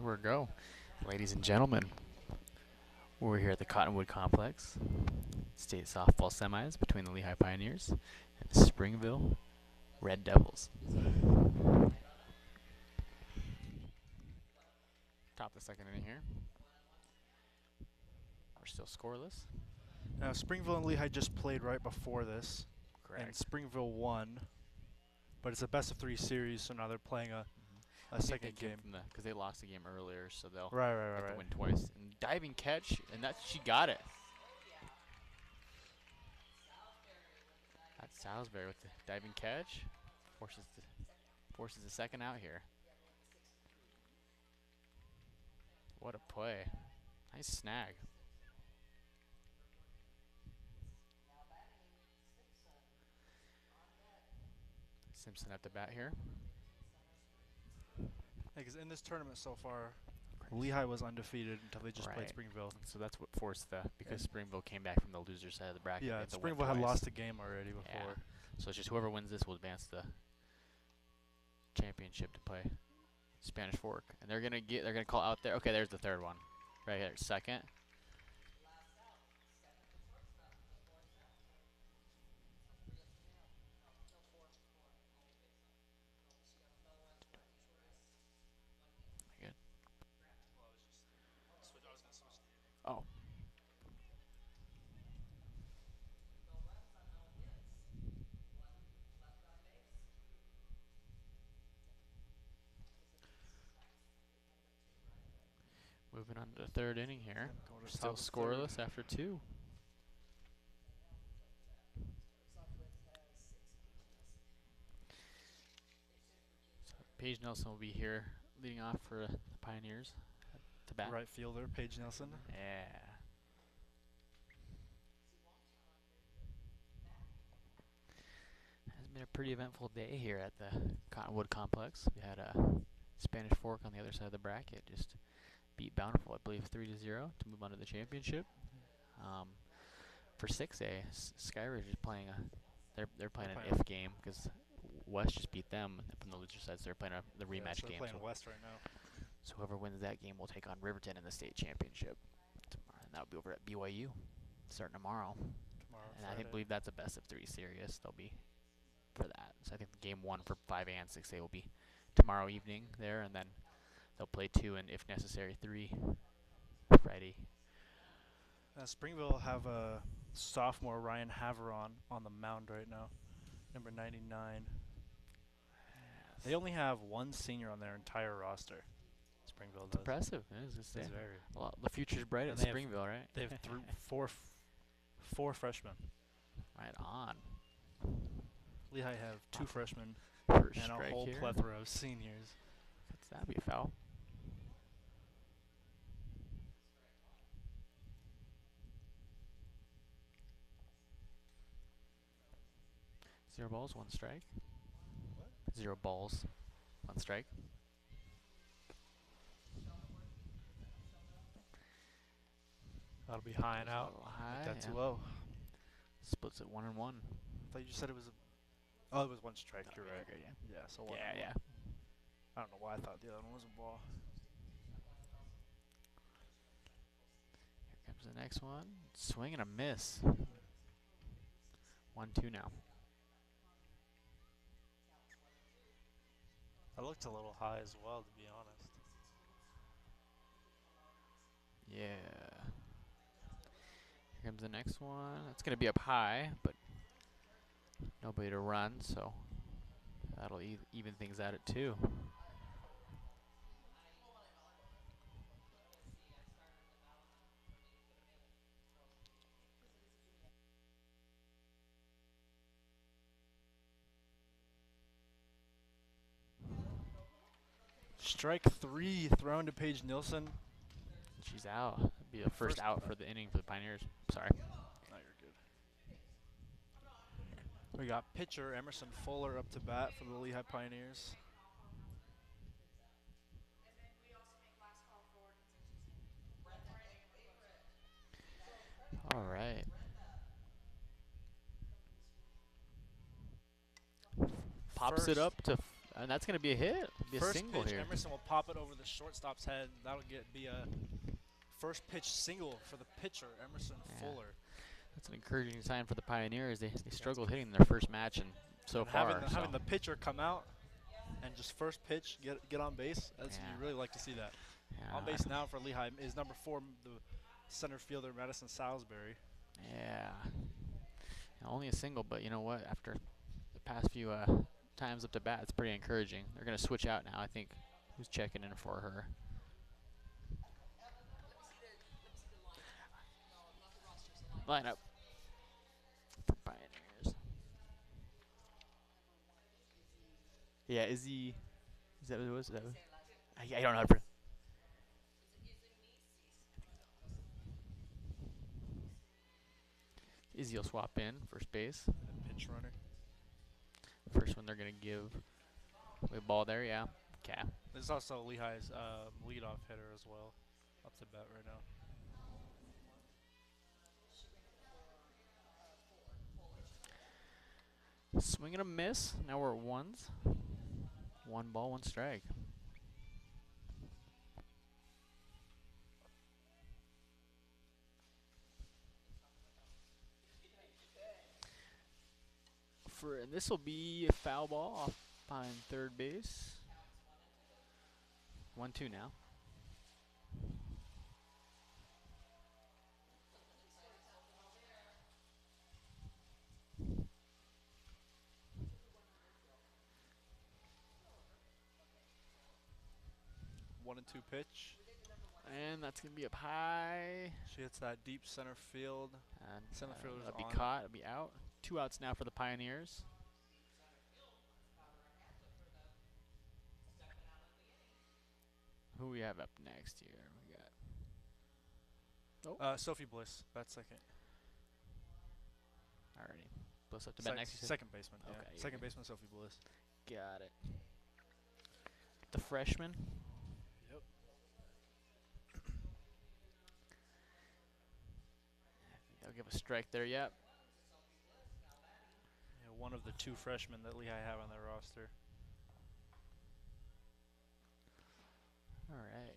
Here we go. Ladies and gentlemen, we're here at the Cottonwood Complex. State softball semis between the Lehi Pioneers and the Springville Red Devils. Top of the second inning here. We're still scoreless. Now, Springville and Lehi just played right before this. Correct. And Springville won. But it's a best-of-3 series, so now they're playing a second game. Because they lost the game earlier, so they'll Right. have to win twice. And diving catch, and she got it. That's Salisbury with the diving catch. Forces the second out here. What a play. Nice snag. Simpson at the bat here. Because in this tournament so far, Lehi was undefeated until they just played Springville. So that's what forced because Springville came back from the loser side of the bracket. Yeah, Springville had lost a game already before. Yeah. So it's just whoever wins this will advance the championship to play Spanish Fork. And they're gonna call out there. Okay, there's the third one. Right here, second. Good. Oh. Moving on to the third inning here. We're still scoreless after 2. So Paige Nielsen will be here leading off for the Pioneers to bat. Right fielder, Paige Nielsen. Yeah. Has been a pretty eventful day here at the Cottonwood Complex. We had a Spanish Fork on the other side of the bracket. Just beat Bountiful, I believe, 3-0 to move on to the championship. For 6A, Skyridge is playing they're playing an if game because West just beat them from the loser side, so they're playing the rematch so game. They're playing West right now. So whoever wins that game will take on Riverton in the state championship tomorrow, and that'll be over at BYU starting tomorrow. And I believe that's a best-of-3 series. They'll be for that. So I think game 1 for 5A and 6A will be tomorrow evening there, and then they'll play 2 and, if necessary, 3 Friday. Springville have a sophomore, Ryan Haveron, on the mound right now, number 99. Yes. They only have one senior on their entire roster. Springville does. Impressive. It's very. Well, the future's bright at Springville, right? They have four freshmen. Right on. Lehi have 2 freshmen First and a whole plethora of seniors. That'd be a foul. Zero balls, 1 strike. What? 0 balls, 1 strike. That'll be high and out. High, That's low. Splits at 1 and 1. I thought you said it was it was 1 strike. You're right. Okay, yeah, so 1 yeah. I don't know why I thought the other one was a ball. Here comes the next one. Swing and a miss. 1-2 now. That looked a little high as well, to be honest. Yeah. Here comes the next one. It's going to be up high, but nobody to run, so that'll even things out at 2. Strike 3 thrown to Paige Nielsen. She's out. That'd be the first out for the inning for the Pioneers. Sorry. No, you're good. We got pitcher Emerson Fowler up to bat for the Lehi Pioneers. All right. Pops it up to And that's going to be a hit. Be a First single pitch, here. Emerson will pop it over the shortstop's head. That'll be a first pitch single for the pitcher, Emerson Fuller. That's an encouraging sign for the Pioneers. They struggled hitting their first match and so far. Having the pitcher come out and just first pitch get on base, you really like to see that. Yeah. On base now for Lehi is number 4, the center fielder, Madison Salisbury. Yeah. Only a single, but you know what? After the past few times up to bat, it's pretty encouraging. They're going to switch out now, I think. Who's checking in for her? Lineup for Pioneers. Yeah, is that what it was? I don't know how to Izzy will swap in, first base. Pitch runner. First one they're going to give away ball there, yeah. Okay. This is also Lehi's leadoff hitter as well. Up to bat right now. Swing and a miss. Now we're at ones. 1 ball, 1 strike. And this will be a foul ball off behind third base. 1-2 now. One and 2 pitch. And that's going to be up high. She hits that deep center field. And center fielder's that'll be on. caught. It'll be out. 2 outs now for the Pioneers. Who we have up next here? We got Sophie Bliss, that's second. alrighty. Bliss up to bat next. Second baseman. Okay, Yeah. Second baseman, Sophie Bliss. Got it. The freshman. Yep. They'll give a strike there. Yep. Yeah, one of the 2 freshmen that Lehigh have on their roster. All right.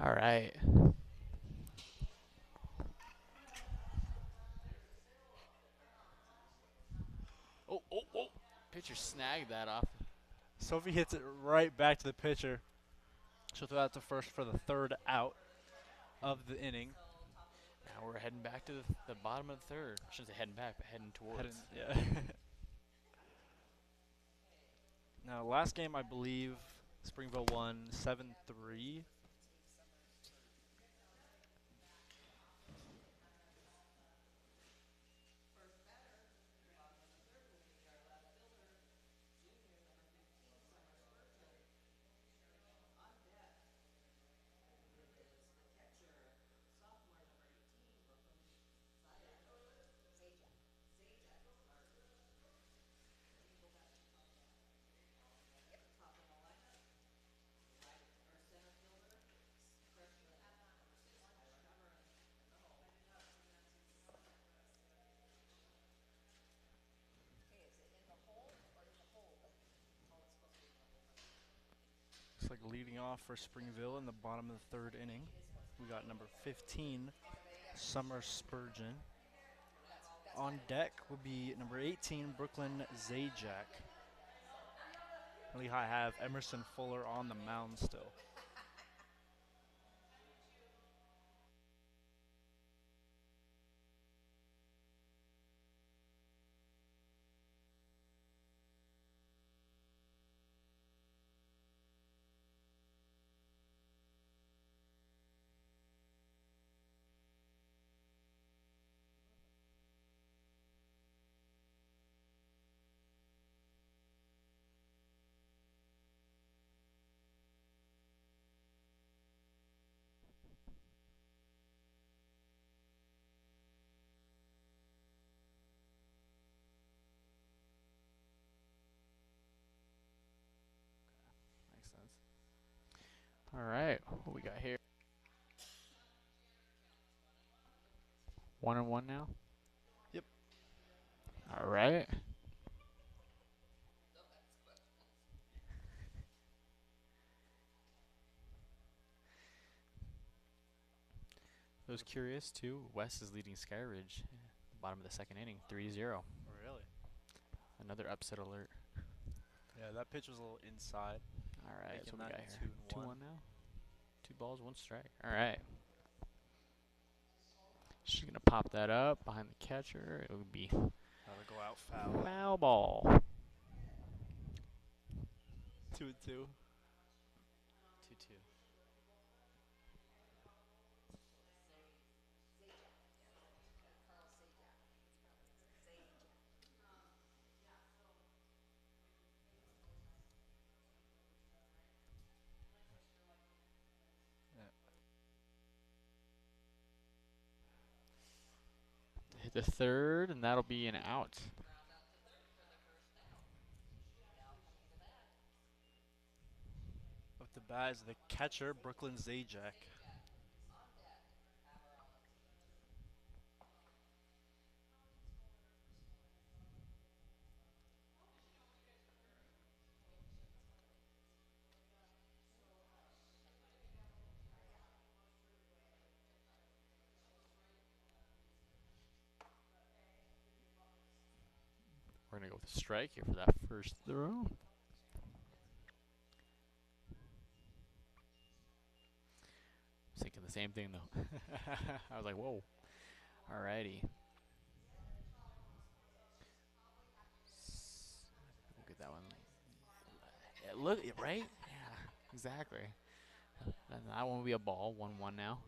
All right. Oh. Pitcher snagged that off. Sophie hits it right back to the pitcher. She'll throw that to first for the 3rd out of the inning. Now we're heading back to the bottom of the 3rd. I shouldn't say heading back, but heading towards. Yeah. Now, last game, I believe, Springville won 7-3. Looks like leading off for Springville in the bottom of the 3rd inning. We got number 15, Summer Spurgeon. On deck will be number 18, Brooklyn Zajac. Lehigh have Emerson Fuller on the mound still. All right, what we got here? 1-1 now. Yep. All right. I was curious too. West is leading Skyridge, bottom of the second inning, 3-0. Really? Another upset alert. Yeah, that pitch was a little inside. All right, Making so we that got here 2-1. 2-1 now. 2 balls, 1 strike. All right. She's gonna pop that up behind the catcher. It would be That'll go out foul. foul ball. 2-2. 2-2. Hit the third, and that'll be an out. Up the bat is the catcher, Brooklyn Zajac. We're gonna go with a strike here for that first throw. Thinking the same thing though. I was like, whoa. Alrighty. We'll get that one. Yeah, look, right? Yeah, exactly. And that one will be a ball. 1-1 now.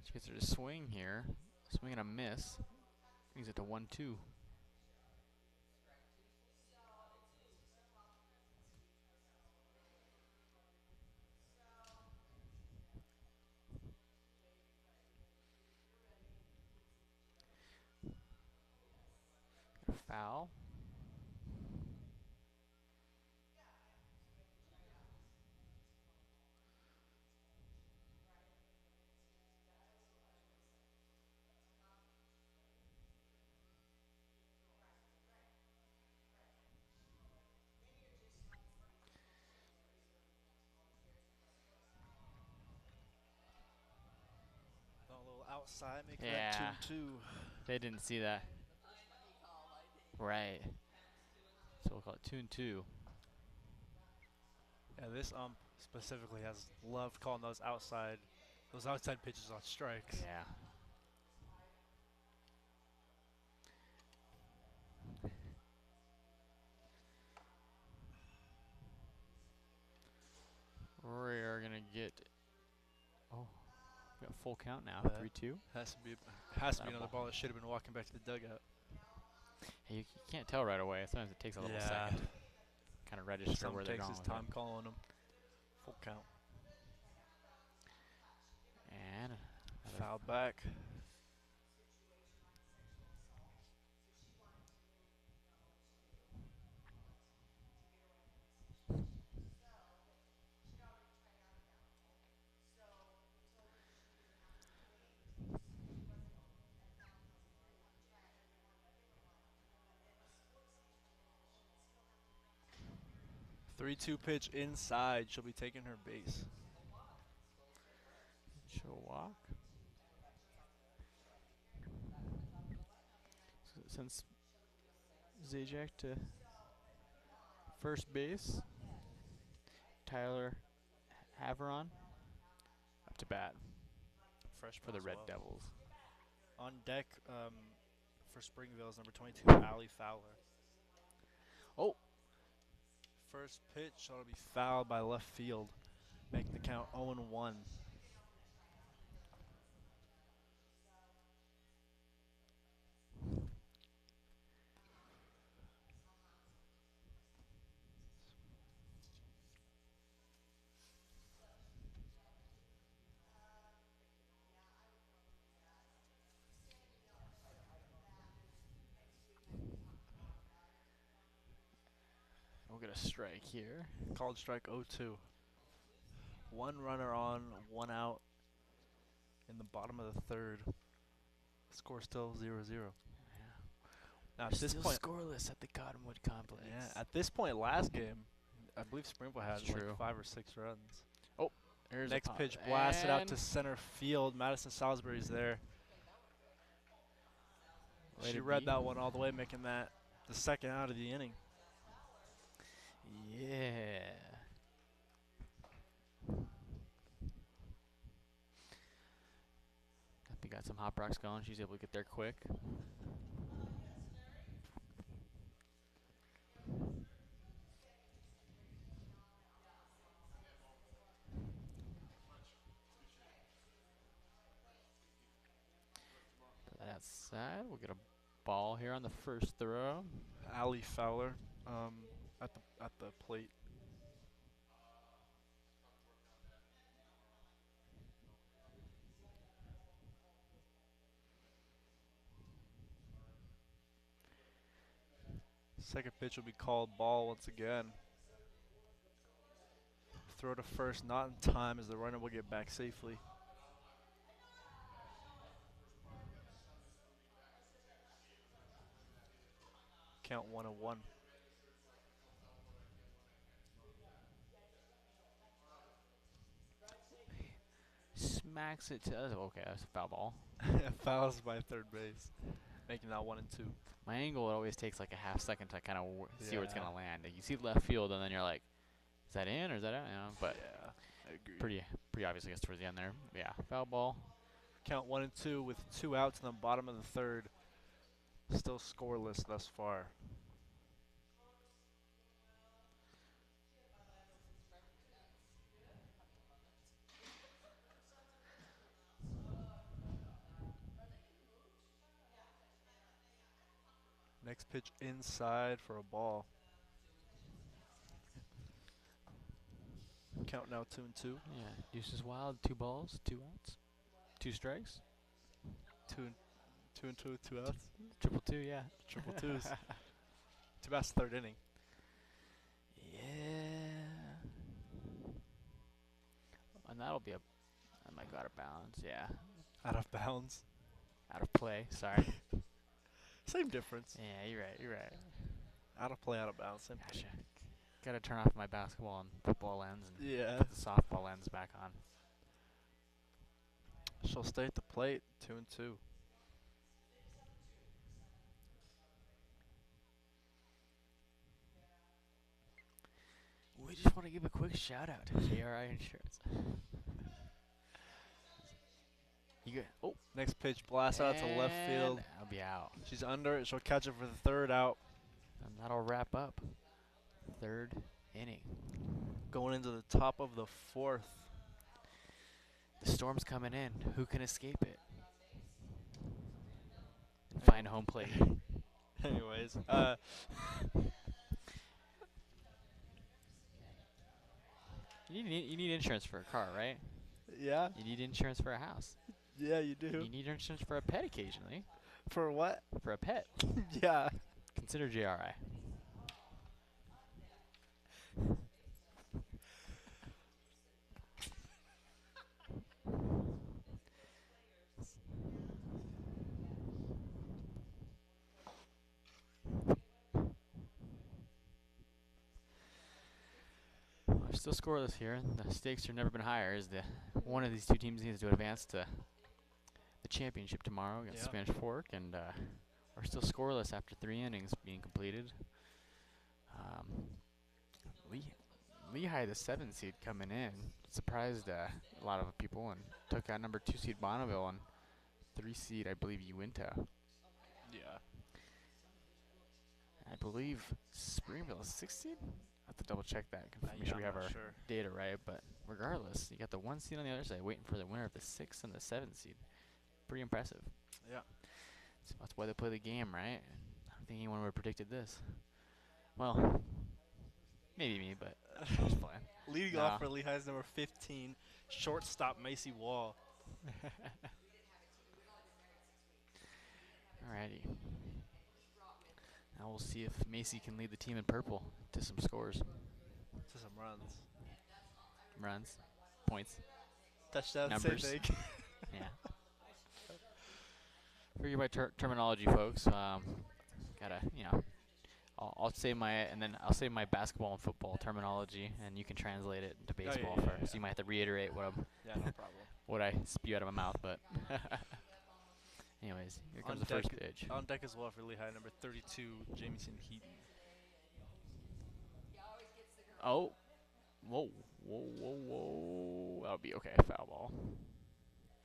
She gets her to swing here. Swing and a miss. Brings it to 1-2. Foul. A little outside, making Yeah. that 2-2. They didn't see that. Right. So we'll call it 2-2. Yeah, this ump specifically has loved calling those outside pitches on strikes. Yeah. We are gonna get. Oh, we got full count now. 3-2. Has to be That another ball that should have been walking back to the dugout. Hey, you can't tell right away. Sometimes it takes a little second to kind of register where they're takes going. his time calling them. Full count. And Foul back. Three-two pitch inside. She'll be taking her base. she'll walk. So it sends Zajac to first base. Tyler Haveron up to bat Fresh for the Red Devils. On deck for Springville is number 22, Allie Fowler. Oh. First pitch ought to be fouled by left field. Make the count 0-1. we'll get a strike here. Called strike 0-2. One runner on, one out in the bottom of the third. Score still 0-0. Yeah. Now We're at this still point, scoreless at the Cottonwood Complex. yeah, at this point last game, I believe Springville had That's like true. 5 or 6 runs. There's Next a pitch blasted out to center field. Madison Salisbury's there. She read that one all the way, making that the second out of the inning. Yeah. We got some hop rocks going. She's able to get there quick. Put that outside. We'll get a ball here on the first throw. Ali Fowler at the plate. Second pitch will be called ball once again. Throw to first, not in time, as the runner will get back safely. Count 1-1. Smacks it to us. Okay, that's a foul ball. Fouls by third base, making that 1-2. My angle, it always takes like a half second to kind of see where it's Yeah. going to land. Like you see left field, and then you're like, is that in or is that out? You know, but Yeah, I agree. pretty obvious, I guess, towards the end there. Yeah, foul ball. Count 1-2 with 2 outs in the bottom of the third. Still scoreless thus far. Next pitch inside for a ball. Count now 2-2. Yeah, deuce is wild. 2 balls, 2 outs, 2 strikes. 2-2 with 2 outs. Triple 2, yeah. Triple twos. Too bad it's third inning. Yeah. And that'll be that might go out of bounds. Yeah, Out of bounds. out of play. Sorry. Same difference. Yeah, you're right. You're right. Out of play, out of bounds. Same Gotcha. thing. Gotta turn off my basketball and football lens and Yeah. put the softball lens back on. She'll stay at the plate. 2-2. We just want to give a quick shout out to JRI Insurance. You good? Oh, Next pitch blast out to left field. and I'll be out. She's under it. She'll catch it for the third out. And that'll wrap up third inning. Going into the top of the fourth. The storm's coming in. Who can escape it? And find home plate. Anyways, You need insurance for a car, right? yeah, You need insurance for a house. yeah, you do. You need insurance for a pet occasionally. For what? For a pet. Yeah. Consider JRI. We're still scoreless here. The stakes have never been higher. Is the one of these two teams needs to advance to the championship tomorrow against Yeah. Spanish Fork, and we're still scoreless after 3 innings being completed. Lehi, the 7 seed, coming in, surprised a lot of people and took out number 2 seed Bonneville and 3 seed, I believe, Uinta. Yeah. I believe Springville is 6 seed. I have to double check that. Make Yeah, sure we I'm have not our sure. data right. But regardless, you got the 1 seed on the other side waiting for the winner of the 6 and the 7 seed. Pretty impressive. Yeah. So that's why they play the game, right? I don't think anyone would have predicted this. Well, maybe me, but I was playing. Leading Nah. off for Lehi's number 15, shortstop Macy Wall. Alrighty. Now we'll see if Macy can lead the team in purple to some scores, To some runs. runs, points, Touchdown, numbers. save Yeah. Forgive my terminology, folks. Gotta, I'll say I'll say my basketball and football terminology, and you can translate it into baseball yeah, first. You might have to reiterate Yeah, no problem. what I spew out of my mouth, but anyways, here comes the first pitch. On deck as well for Lehi, number 32, Jamison Heaton. Oh, whoa! That would be okay. Foul ball.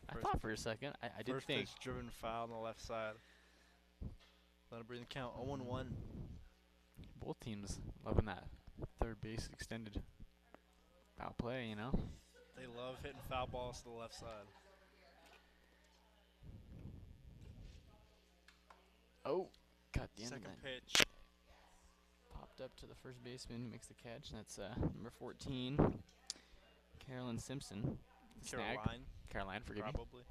I thought for a second. I did First think. pitch driven foul on the left side. Let him bring the count. 0-1. Both teams loving that third base extended foul play, They love hitting foul balls to the left side. Oh, got the end of Second that. pitch. Popped up to the first baseman who makes the catch. That's number 14, Carolyn Simpson. Snag. Caroline, forgive me. Probably.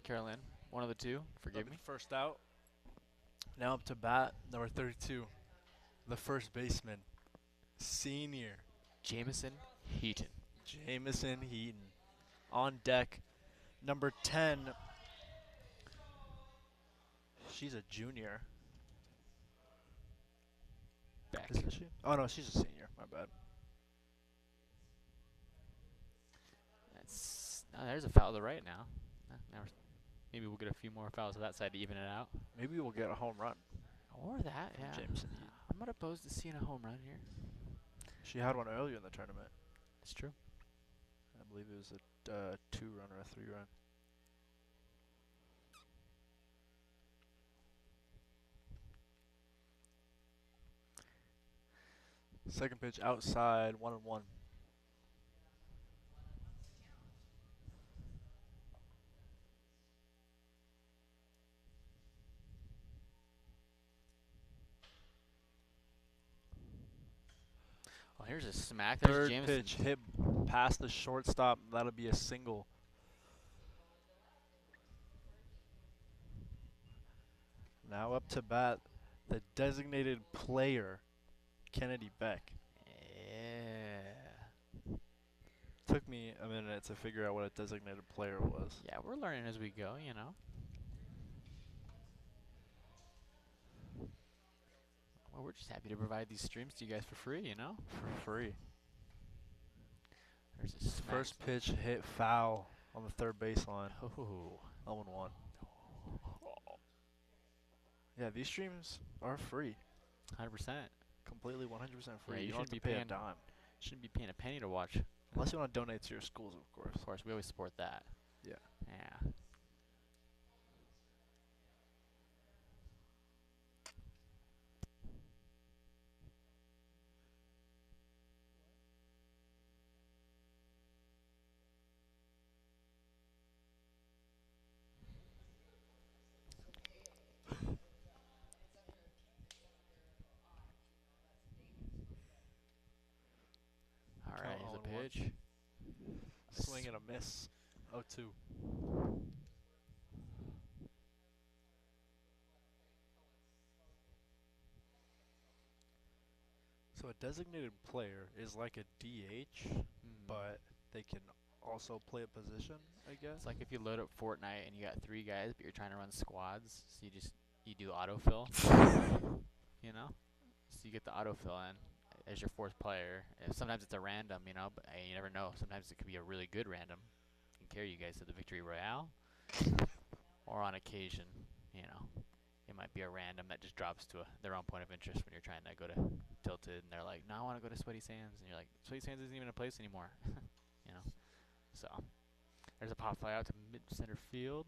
Caroline, one of the two. Forgive me. First out. Now up to bat, number 32, the first baseman, senior Jamison Heaton. Jamison Heaton. On deck, number 10. She's a junior. Beck. Isn't she? Oh, no, she's a senior. My bad. There's a foul to the right now. Maybe we'll get a few more fouls to that side to even it out. Maybe we'll get a home run. Or that, yeah. Jamison Heaton. I'm not opposed to seeing a home run here. She had one earlier in the tournament. It's true. I believe it was a 2-run or a 3-run. Second pitch outside, 1-1. Well, here's a smack. There's Third Jamison. pitch hit past the shortstop. That'll be a single. Now up to bat, the designated player, Kennedy Beck. Yeah. Took me a minute to figure out what a designated player was. Yeah, we're learning as we go, Well, we're just happy to provide these streams to you guys for free, For free. There's a smack. First pitch hit foul on the third baseline. Oh. 0-1. Yeah, these streams are free. 100%. Completely 100% free. Yeah, you you don't have shouldn't to be pay a paying- dime. Shouldn't be paying a penny to watch. Unless you want to donate to your schools, of course. Of course, we always support that. Yeah. Yeah. All right, here's the 0-1. pitch. Swing and a miss. 0-2. So a designated player is like a DH, but they can also play a position, I guess. It's like if you load up Fortnite and you got 3 guys, but you're trying to run squads, so you do autofill, So you get the autofill in as your 4th player. And sometimes it's a random, but you never know. Sometimes it could be a really good random. Can carry you guys to the victory royale, or on occasion, it might be a random that just drops to their own point of interest when you're trying to go to Tilted, and they're like, "No, I want to go to Sweaty Sands," and you're like, "Sweaty Sands isn't even a place anymore," So there's a pop fly out to mid center field,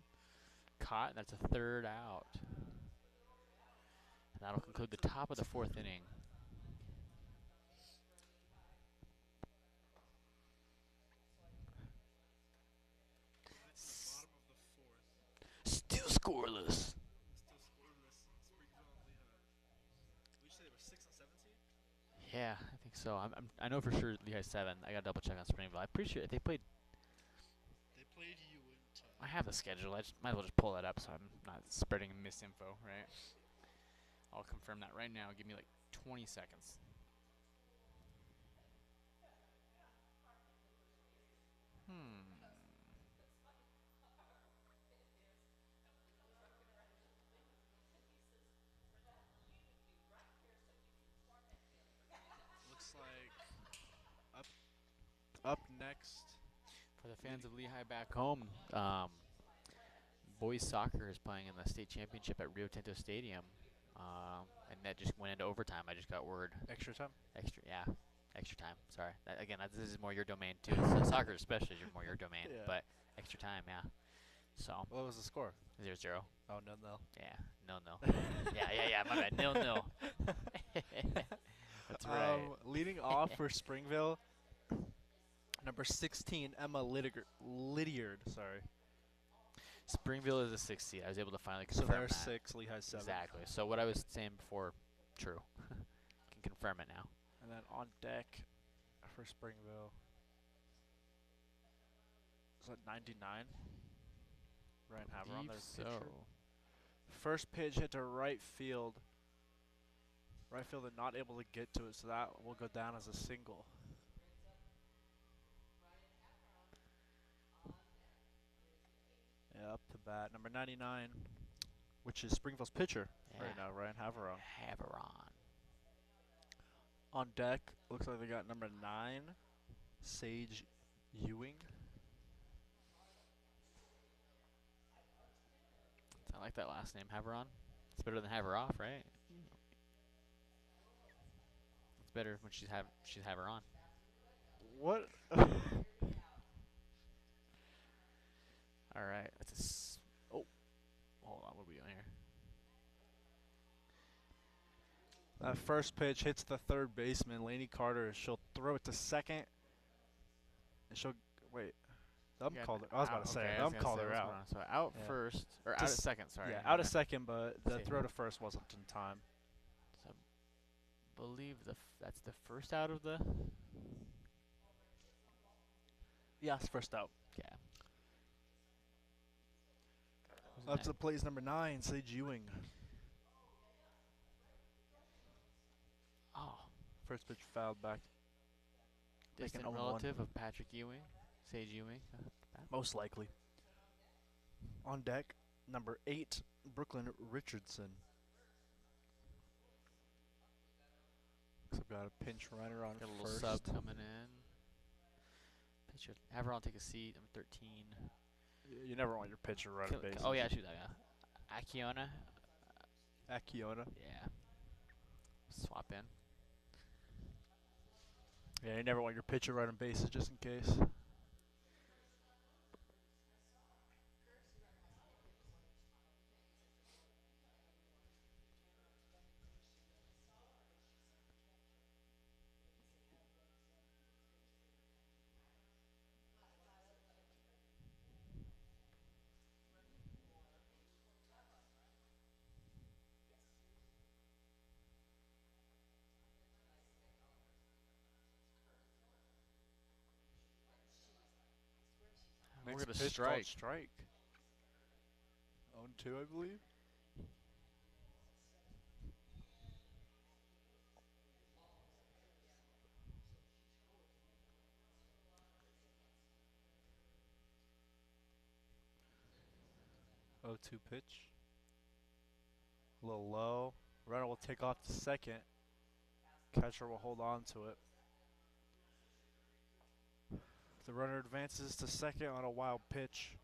caught, and that's a 3rd out. And that'll conclude the top of the 4th inning. Still scoreless. Yeah, I think so. I know for sure Lehi's 7. I gotta double check on Springville. I'm pretty sure they played you. I have the schedule. I might as well just pull that up so I'm not spreading misinfo, right? I'll confirm that right now. Give me like 20 seconds. Looks like up next. For the fans of Lehi back home, boys soccer is playing in the state championship at Rio Tinto Stadium, and that just went into overtime. I just got word. Extra time? Extra time. Sorry. This is more your domain too. Soccer especially is more your domain, Yeah. but extra time, yeah. So What was the score? 0-0. Oh, 0-0. Yeah, 0-0. yeah. My bad. 0-0. That's right. Leading off for Springville, number 16, Emma Lydiard. Sorry. Springville is a 6 seed. I was able to finally So confirm they're that. 6, Lehi's 7. Exactly. So what I was saying before, true. Can confirm it now. And then on deck for Springville, is that 99? Ryan Haver on their pitcher. First pitch hit to right field. Right fielder not able to get to it, so that will go down as a single. Yeah, up to bat. Number 99, which is Springville's pitcher right now, Ryan Haveron. On deck, looks like they got number 9, Sage Ewing. I like that last name, Haveron. It's better than Haveroff, right? It's better when she's Haveron. What? All right, that's oh, hold on, what are we doing here? That first pitch hits the third baseman, Lainey Carter. She'll throw it to second, and she'll wait. The ump called her. I was about to say, the ump called her out. So out first, or out at second, sorry. Yeah, out at second, but the throw to first wasn't in time. So I believe that's the first out of the. Yes, first out. Yeah. Up to the plate is number 9, Sage Ewing. Oh. First pitch fouled back. Distant relative of Patrick Ewing, Sage Ewing. Most likely. On deck, number 8, Brooklyn Richardson. So I've got a pinch runner on got a little first. sub coming in. Pitcher, Haveron take a seat. Number 13. You never want your pitcher running base. Oh yeah, shoot that. Yeah. Akiona. Yeah. Swap in. Yeah, you never want your pitcher running bases just in case. We're Next gonna pitch strike. called strike. 0-2, I believe.0-2 pitch. A little low. Runner will take off to second. Catcher will hold on to it. The runner advances to second on a wild pitch.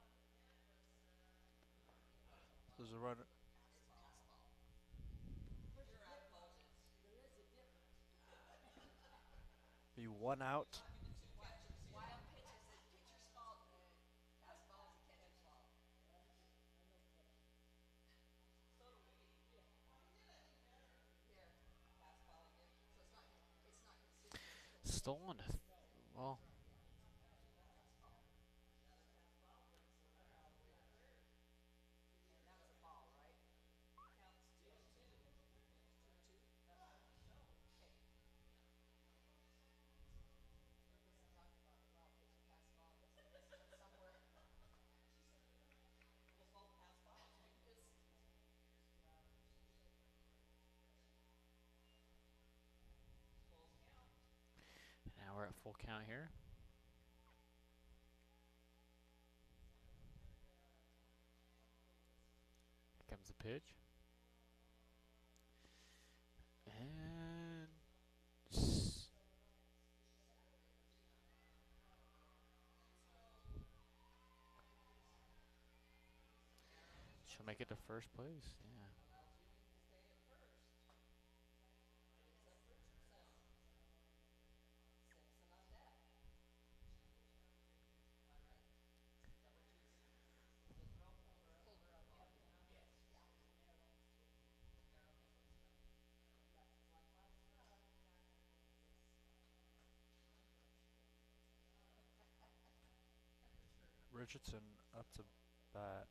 There's a runner. Be 1 out. Stolen. Well. full count here. Here comes the pitch. And she'll make it to first place. Yeah. Richardson up to bat.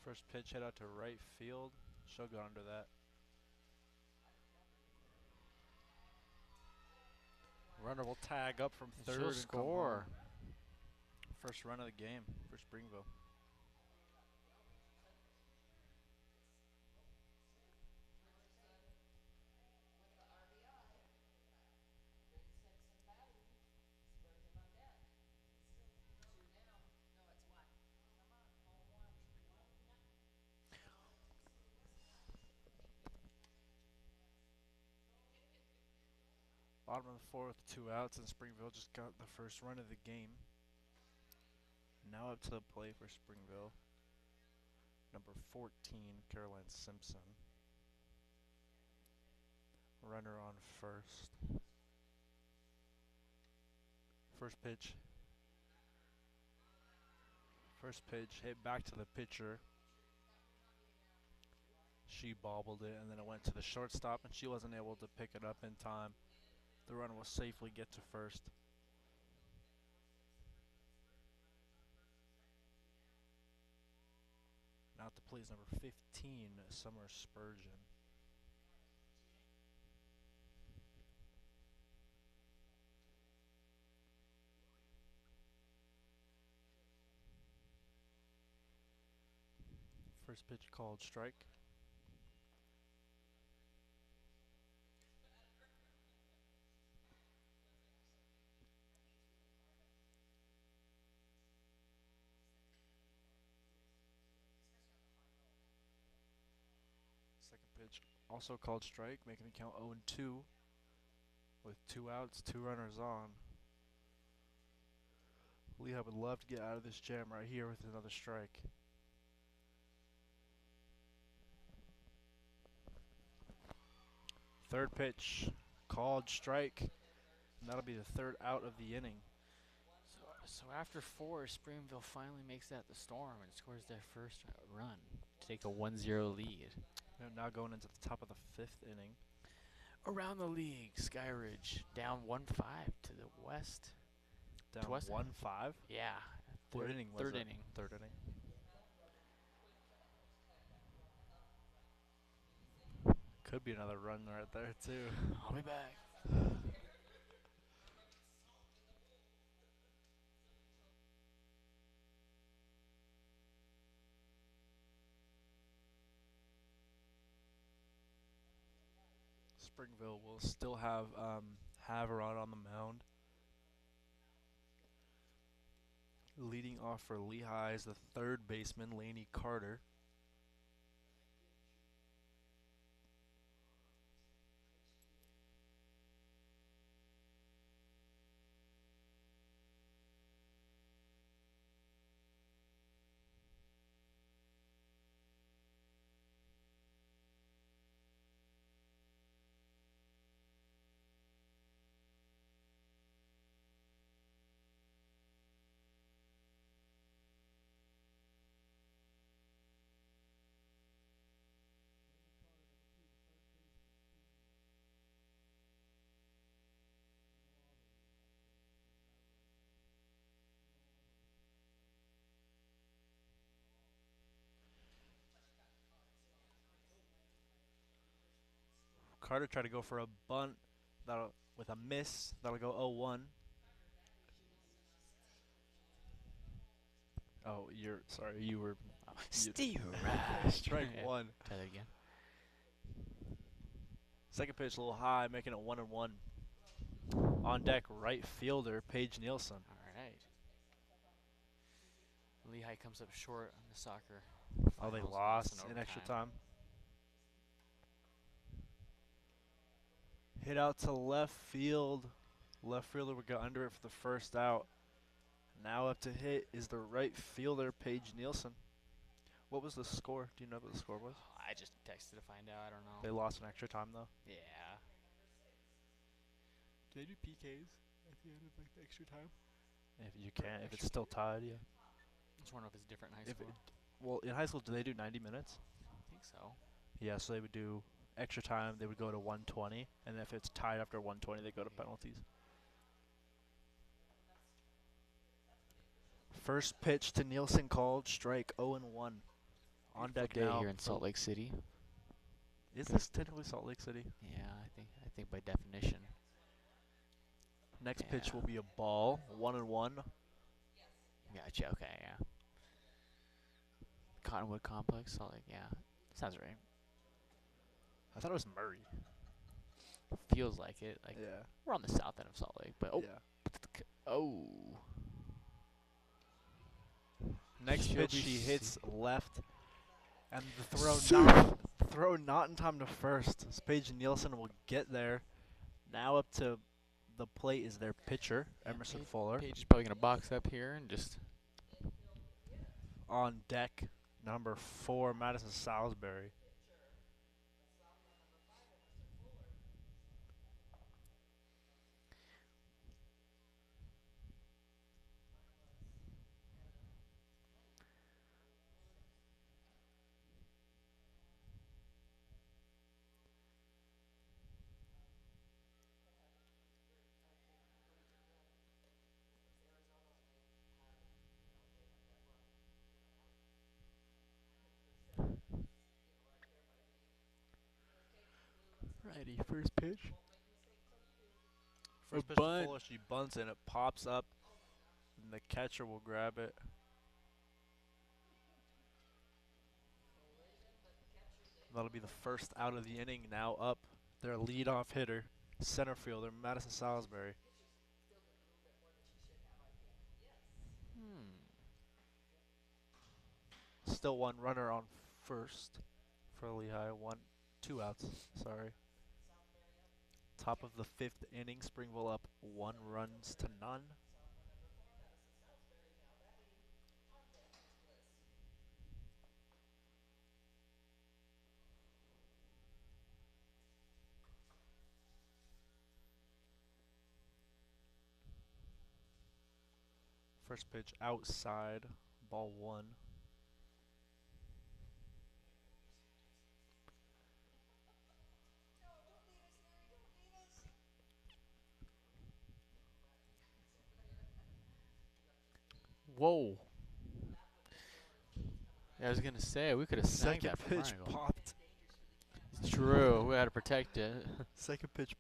First pitch hit out to right field. She'll go under that. Runner will tag up from third She'll and score. come home. First run of the game for Springville. Bottom of the fourth, 2 outs, and Springville just got the first run of the game. Now up to the play for Springville. Number 14, Caroline Simpson. Runner on first. First pitch hit back to the pitcher. She bobbled it, and then it went to the shortstop, and she wasn't able to pick it up in time. The runner will safely get to first. Now at the plate is number 15, Summer Spurgeon. First pitch called strike. Second pitch also called strike, making the count 0-2 with 2 outs, 2 runners on. Lehi would love to get out of this jam right here with another strike. Third pitch called strike, and that'll be the third out of the inning. So after 4, Springville finally makes that the Storm and scores their first run to take a 1-0 lead. They're now going into the top of the 5th inning. Around the league, Skyridge down 1-5 to the west. Down 1-5? Yeah. Third inning. Third inning. Third inning. Could be another run right there, too. I'll be back. Springville will still have Haverod on the mound. Leading off for Lehi is the third baseman, Lainey Carter. Carter tried to go for a bunt with a miss. That'll go 0-1. Oh, you were Steer right. strike one. Try that again. Second pitch a little high, making it 1-1. On deck, right fielder Paige Nielsen. All right. Lehi comes up short on the soccer. Oh, they finals, lost in in extra overtime. time. Hit out to left field. Left fielder would go under it for the first out. Now up to hit is the right fielder, Paige Nielsen. What was the score? Do you know what the score was? I just texted to find out. I don't know. They lost in extra time, though. Yeah. Do they do PKs at the end of like the extra time? If you can, if it's still tied, yeah. I just want to know if it's different in high If school. well, in high school, do they do 90 minutes? I think so. Yeah, so they would do extra time. They would go to 120, and if it's tied after 120, they go to penalties. First pitch to Nielsen called strike 0-1. On deck Day now. here in Salt Lake City. Is this technically Salt Lake City? Yeah, I think by definition. Next pitch Yeah. will be a ball, 1-1. Gotcha. Okay, yeah. Cottonwood Complex, Salt Lake. Yeah, sounds right. I thought it was Murray. Feels like it. Like Yeah. we're on the south end of Salt Lake, but Yeah. oh. Next She'll pitch be she see- hits left, and the throw not in time to first. As Paige Nielsen will get there. Now up to the plate is their pitcher, Yeah, Emerson Fowler. Paige is probably gonna box up here and just. On deck, number 4, Madison Salisbury. Righty, first pitch. First A pitch to bunt. Fowler, she bunts and it pops up, and the catcher will grab it. That'll be the first out of the inning. Now up, their leadoff hitter, center fielder Madison Salisbury. Still one runner on first for Lehi. 2 outs. Sorry. Top of the 5th inning, Springville up 1 runs to none. First pitch outside, ball 1. Whoa. Yeah, I was gonna say we could have snagged Second that from our pitch angle. popped. It's true. We had to protect it. Second pitch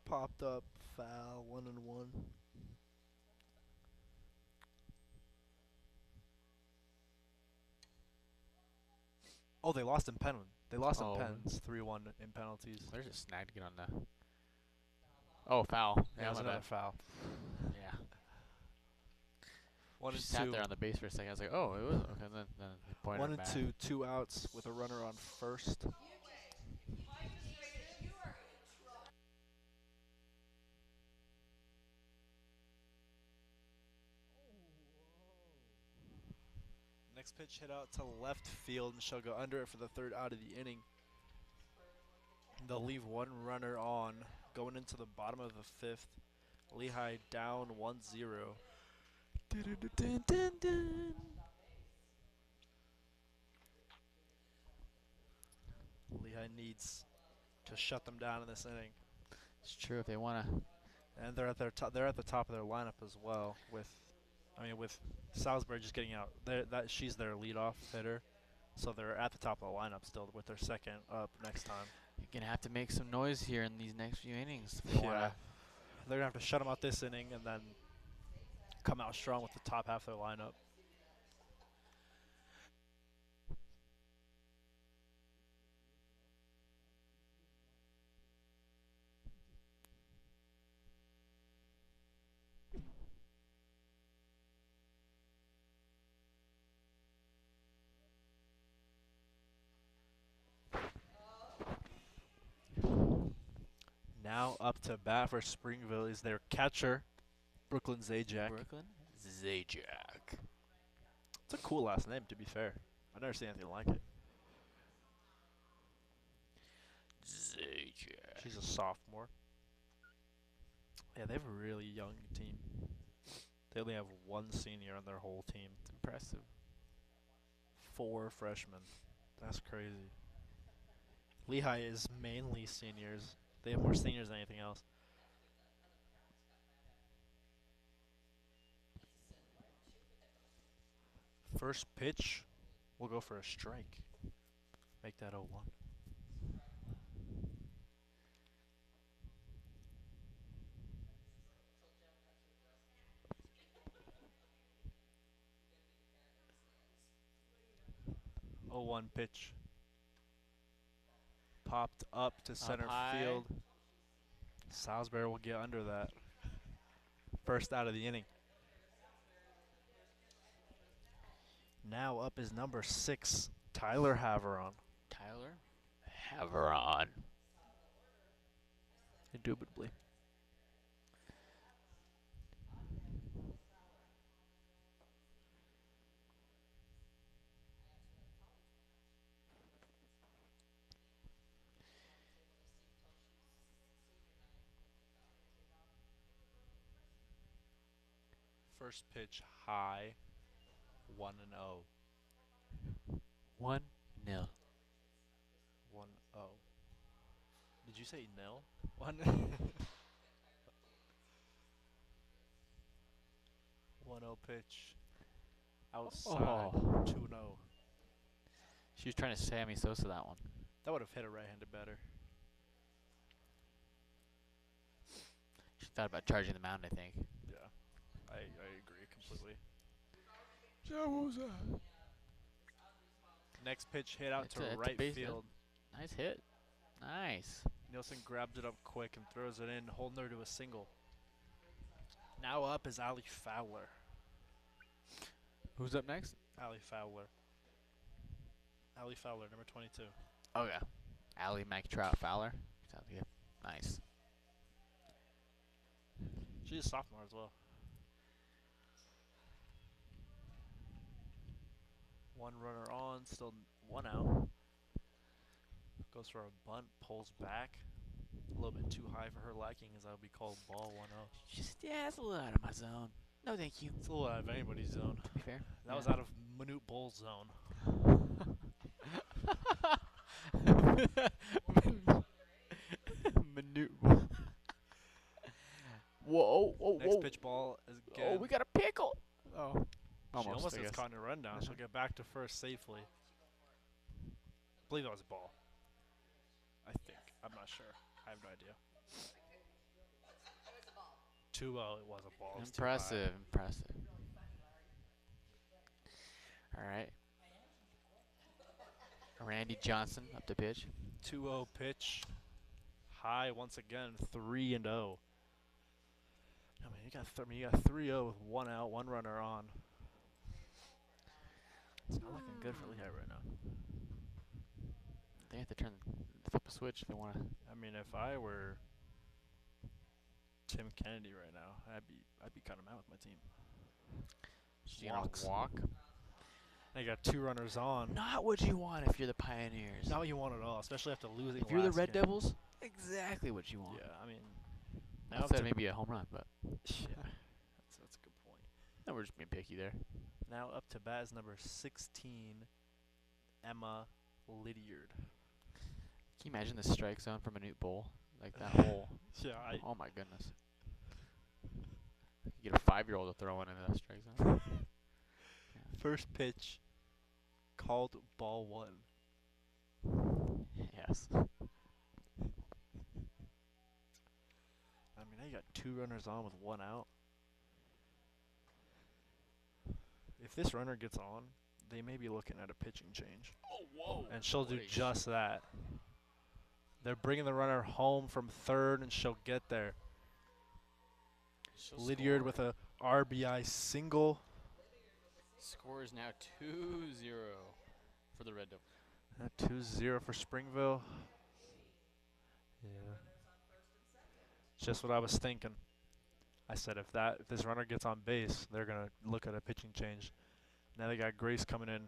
popped up, foul, 1-1. Oh, they lost in pen. They lost Oh. in pens, 3-1 in penalties. There's a snag to get on the. Oh, foul. Yeah, Yeah, was my another bad. foul. Yeah. 1 Just and sat 2. there on the base for a second. I was like, oh, it was okay. Then they pointed 1 it and back. 2, 2 outs with a runner on first. Next pitch hit out to left field, and she'll go under it for the 3rd out of the inning. They'll leave 1 runner on going into the bottom of the 5th. Lehi down 1-0. Lehi needs to shut them down in this inning, It's true if they want to. and they're at they're at the top of their lineup as well. With Salisbury just getting out, she's their leadoff hitter, so they're at the top of the lineup still with their second up next time. You're gonna have to make some noise here in these next few innings. If you wanna. They're gonna have to shut them out this inning and then come out strong with the top half of their lineup. up to bat for Springville is their catcher, Brooklyn Zajac. Brooklyn Zajac. It's a cool last name, to be fair. I've never seen anything like it. Zajac. She's a sophomore. Yeah, they have a really young team. They only have one senior on their whole team. It's impressive. 4 freshmen. That's crazy. Lehi is mainly seniors. They have more seniors than anything else. First pitch, we'll go for a strike. Make that 0-1. Oh, 1 pitch. Popped up to center field. Salisbury will get under that. First out of the inning. Now up is number 6, Tyler Haveron. Tyler Haveron. Indubitably. First pitch high, 1-0. 1-0. 1-0. Did you say nil? 1 1-0 pitch. Outside. Oh. 2-0. She was trying to Sammy Sosa that one. That would have hit a right-handed batter. She thought about charging the mound, I think. Yeah, I agree completely. Next pitch hit out It's to a right base hit. field. Nice hit. Nice. Nielsen grabs it up quick and throws it in, holding her to a single. Now up is Allie Fowler. Who's up next? Allie Fowler. Allie Fowler, number 22. Oh, yeah. Allie Mike Trout Fowler. Sounds good. Nice. She's a sophomore as well. 1 runner on, still 1 out. Goes for a bunt, pulls back. A little bit too high for her liking, as that would be called ball 1-0. Just, yeah, it's a little out of my zone. No, thank you. It's a little out of anybody's zone. To be fair. That was Yeah. out of Manute Bull's zone. Minute. Whoa, whoa, Next whoa. pitch ball is good. Oh, we got a pickle. Oh. She almost I has guess. caught a rundown. She'll get back to first safely. I believe that was a ball. I think. I'm not sure. I have no idea. 2-0. It was a ball. It's too high. Impressive, impressive. All right. Randy Johnson up to pitch. 2-0 pitch. High once again. 3-0. I mean, you got 3-0 with 1 out, 1 runner on. It's not looking good for Lehigh right now. They have to flip a switch if they want to. I mean, if I were Tim Kennedy right now, I'd be kind of mad with my team. She's gonna walk. They got 2 runners on. Not what you want if you're the Pioneers. Not what you want at all, especially after losing. If you're the last Red game. Devils, exactly what you want. Yeah, I mean, Now instead maybe a home run, but yeah, that's a good point. no, we're just being picky there. Now up to bat is number 16, Emma Lydiard. Can you imagine the strike zone from a Newt Bowl? Like that whole. Yeah, Oh my goodness. You get a 5-year-old to throw one into that strike zone. First pitch called ball 1. Yes. I mean, now you got 2 runners on with 1 out. If this runner gets on, they may be looking at a pitching change. Oh, whoa. And she'll do just that. They're bringing the runner home from third, and she'll get there. Lydiard with a RBI single. Score is now 2-0 for the Red Devils. 2-0 for Springville. Yeah. just what I was thinking. I said if this runner gets on base, they're gonna look at a pitching change. Now they got Grace coming in.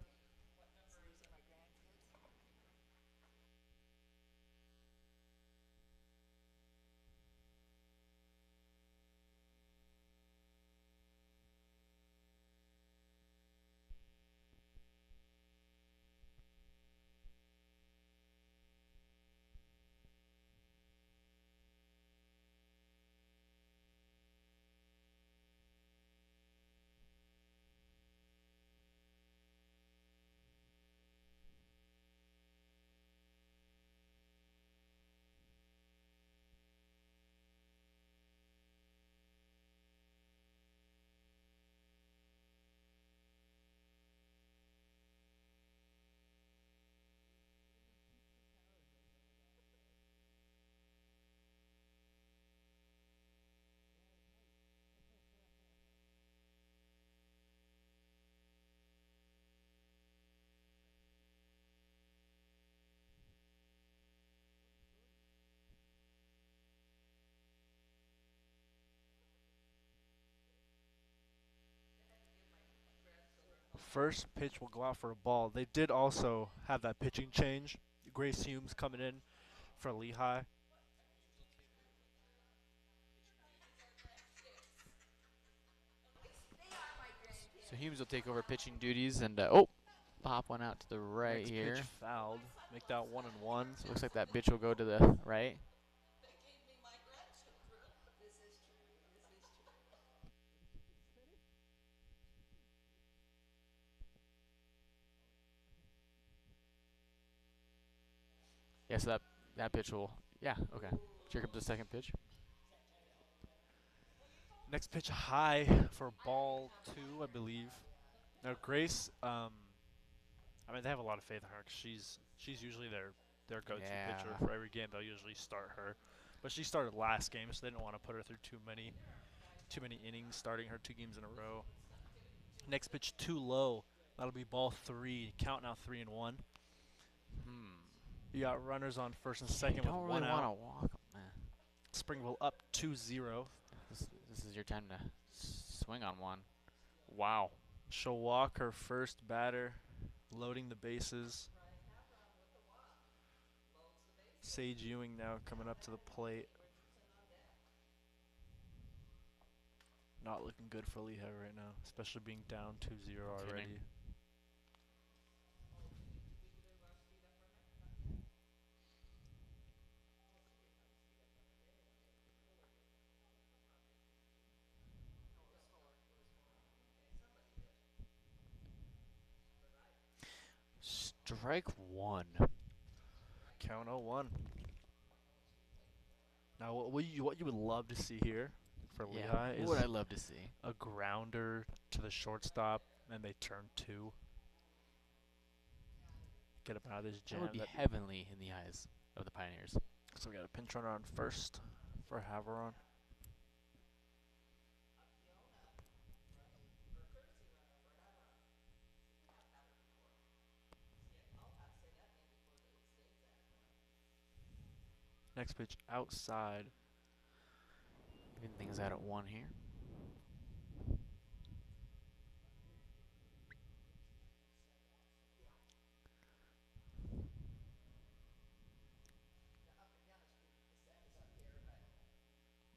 First pitch will go out for a ball. They did also have that pitching change. Grace Humes coming in for Lehi. So Humes will take over pitching duties, and pop one out to the right Next here. pitch fouled. Make that 1-1. So it looks like that pitch will go to the right. Yeah, so that pitch will, yeah, okay. Check up the second pitch. Next pitch high for ball 2, I believe. Now Grace, I mean they have a lot of faith in her 'cause she's usually their go-to pitcher for every game. They'll usually start her, but she started last game, so they didn't want to put her through too many innings, starting her 2 games in a row. Next pitch too low. That'll be ball 3. Count now 3-1. You got runners on first and second with 1 out. Don't really want to walk. Springville up 2-0. This is your time to swing on one. Wow. She'll walk her first batter, loading the bases. Sage Ewing now coming up to the plate. Not looking good for Lehi right now, especially being down 2-0 already. Strike 1. Count 0-1. Now, what you would love to see here for Lehi is what would I love to see? a grounder to the shortstop, and they turn 2. Get him out of this jam. That would be heavenly in the eyes of the Pioneers. So we got a pinch runner on first for Haveron. Next pitch outside. Even things out at 1 here.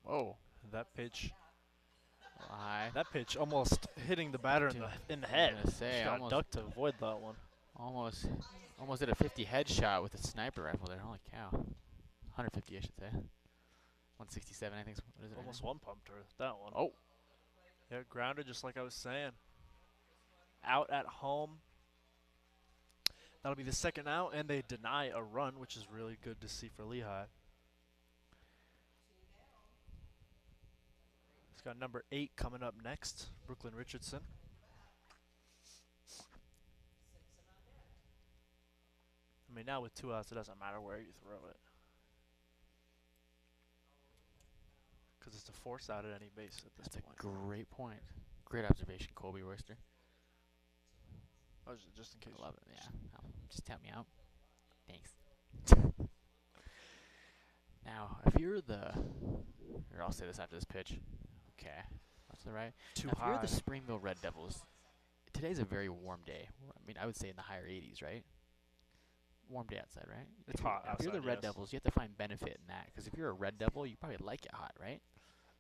Whoa. That pitch. High. That pitch almost hitting the batter in the head. I was gonna say, Just got almost ducked to avoid that one. Almost did a 50 headshot with a sniper rifle there. Holy cow. 150, I should say. 167, I think. What is it? Almost one pumped her. That one. Oh. Yeah, grounded just like I was saying. Out at home. That'll be the second out, and they deny a run, which is really good to see for Lehi. He's got number 8 coming up next, Brooklyn Richardson. I mean, now with 2 outs, it doesn't matter where you throw it. Because it's a force out at any base at this point. That's a great point. Great observation, Colby Royster. Oh, just in case. I love it, yeah. Just tap me out. Thanks. Now, if you're the, or I'll say this after this pitch. Okay, that's the right. Too Now, if you're high. the Springville Red Devils, today's a very warm day. I mean, I would say in the higher 80s, right? Warm day outside, right? It's If you're- hot If you're the outside, Red yes. Devils, you have to find benefit in that. Because if you're a Red Devil, you probably like it hot, right?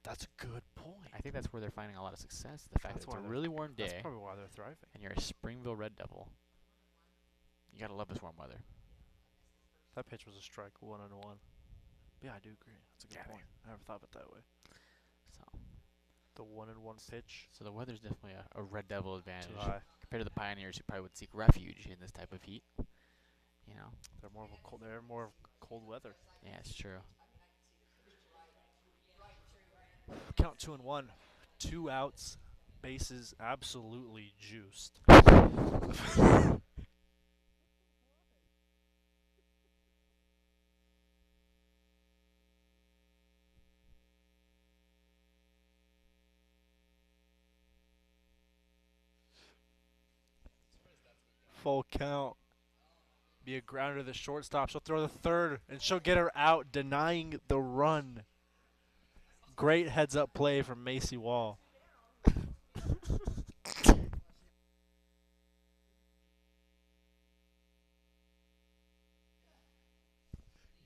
That's a good point. I think that's where they're finding a lot of success. The fact That's that it's why a they're- really warm That's day, probably why they're thriving. and you're a Springville Red Devil. You gotta love this warm weather. That pitch was a strike, 1-1. Yeah, I do agree. That's a good Yeah, point. I never thought of it that way. So, The 1-1 pitch. so the weather's definitely a Red Devil advantage Too high. compared to the Pioneers, who probably would seek refuge in this type of heat. You know? They're more of a cold. They're more of cold weather. Yeah, it's true. Count 2-1. 2 outs. Bases absolutely juiced. Full count. Be a grounder to the shortstop. She'll throw the third, and she'll get her out, denying the run. Great heads-up play from Macy Wall.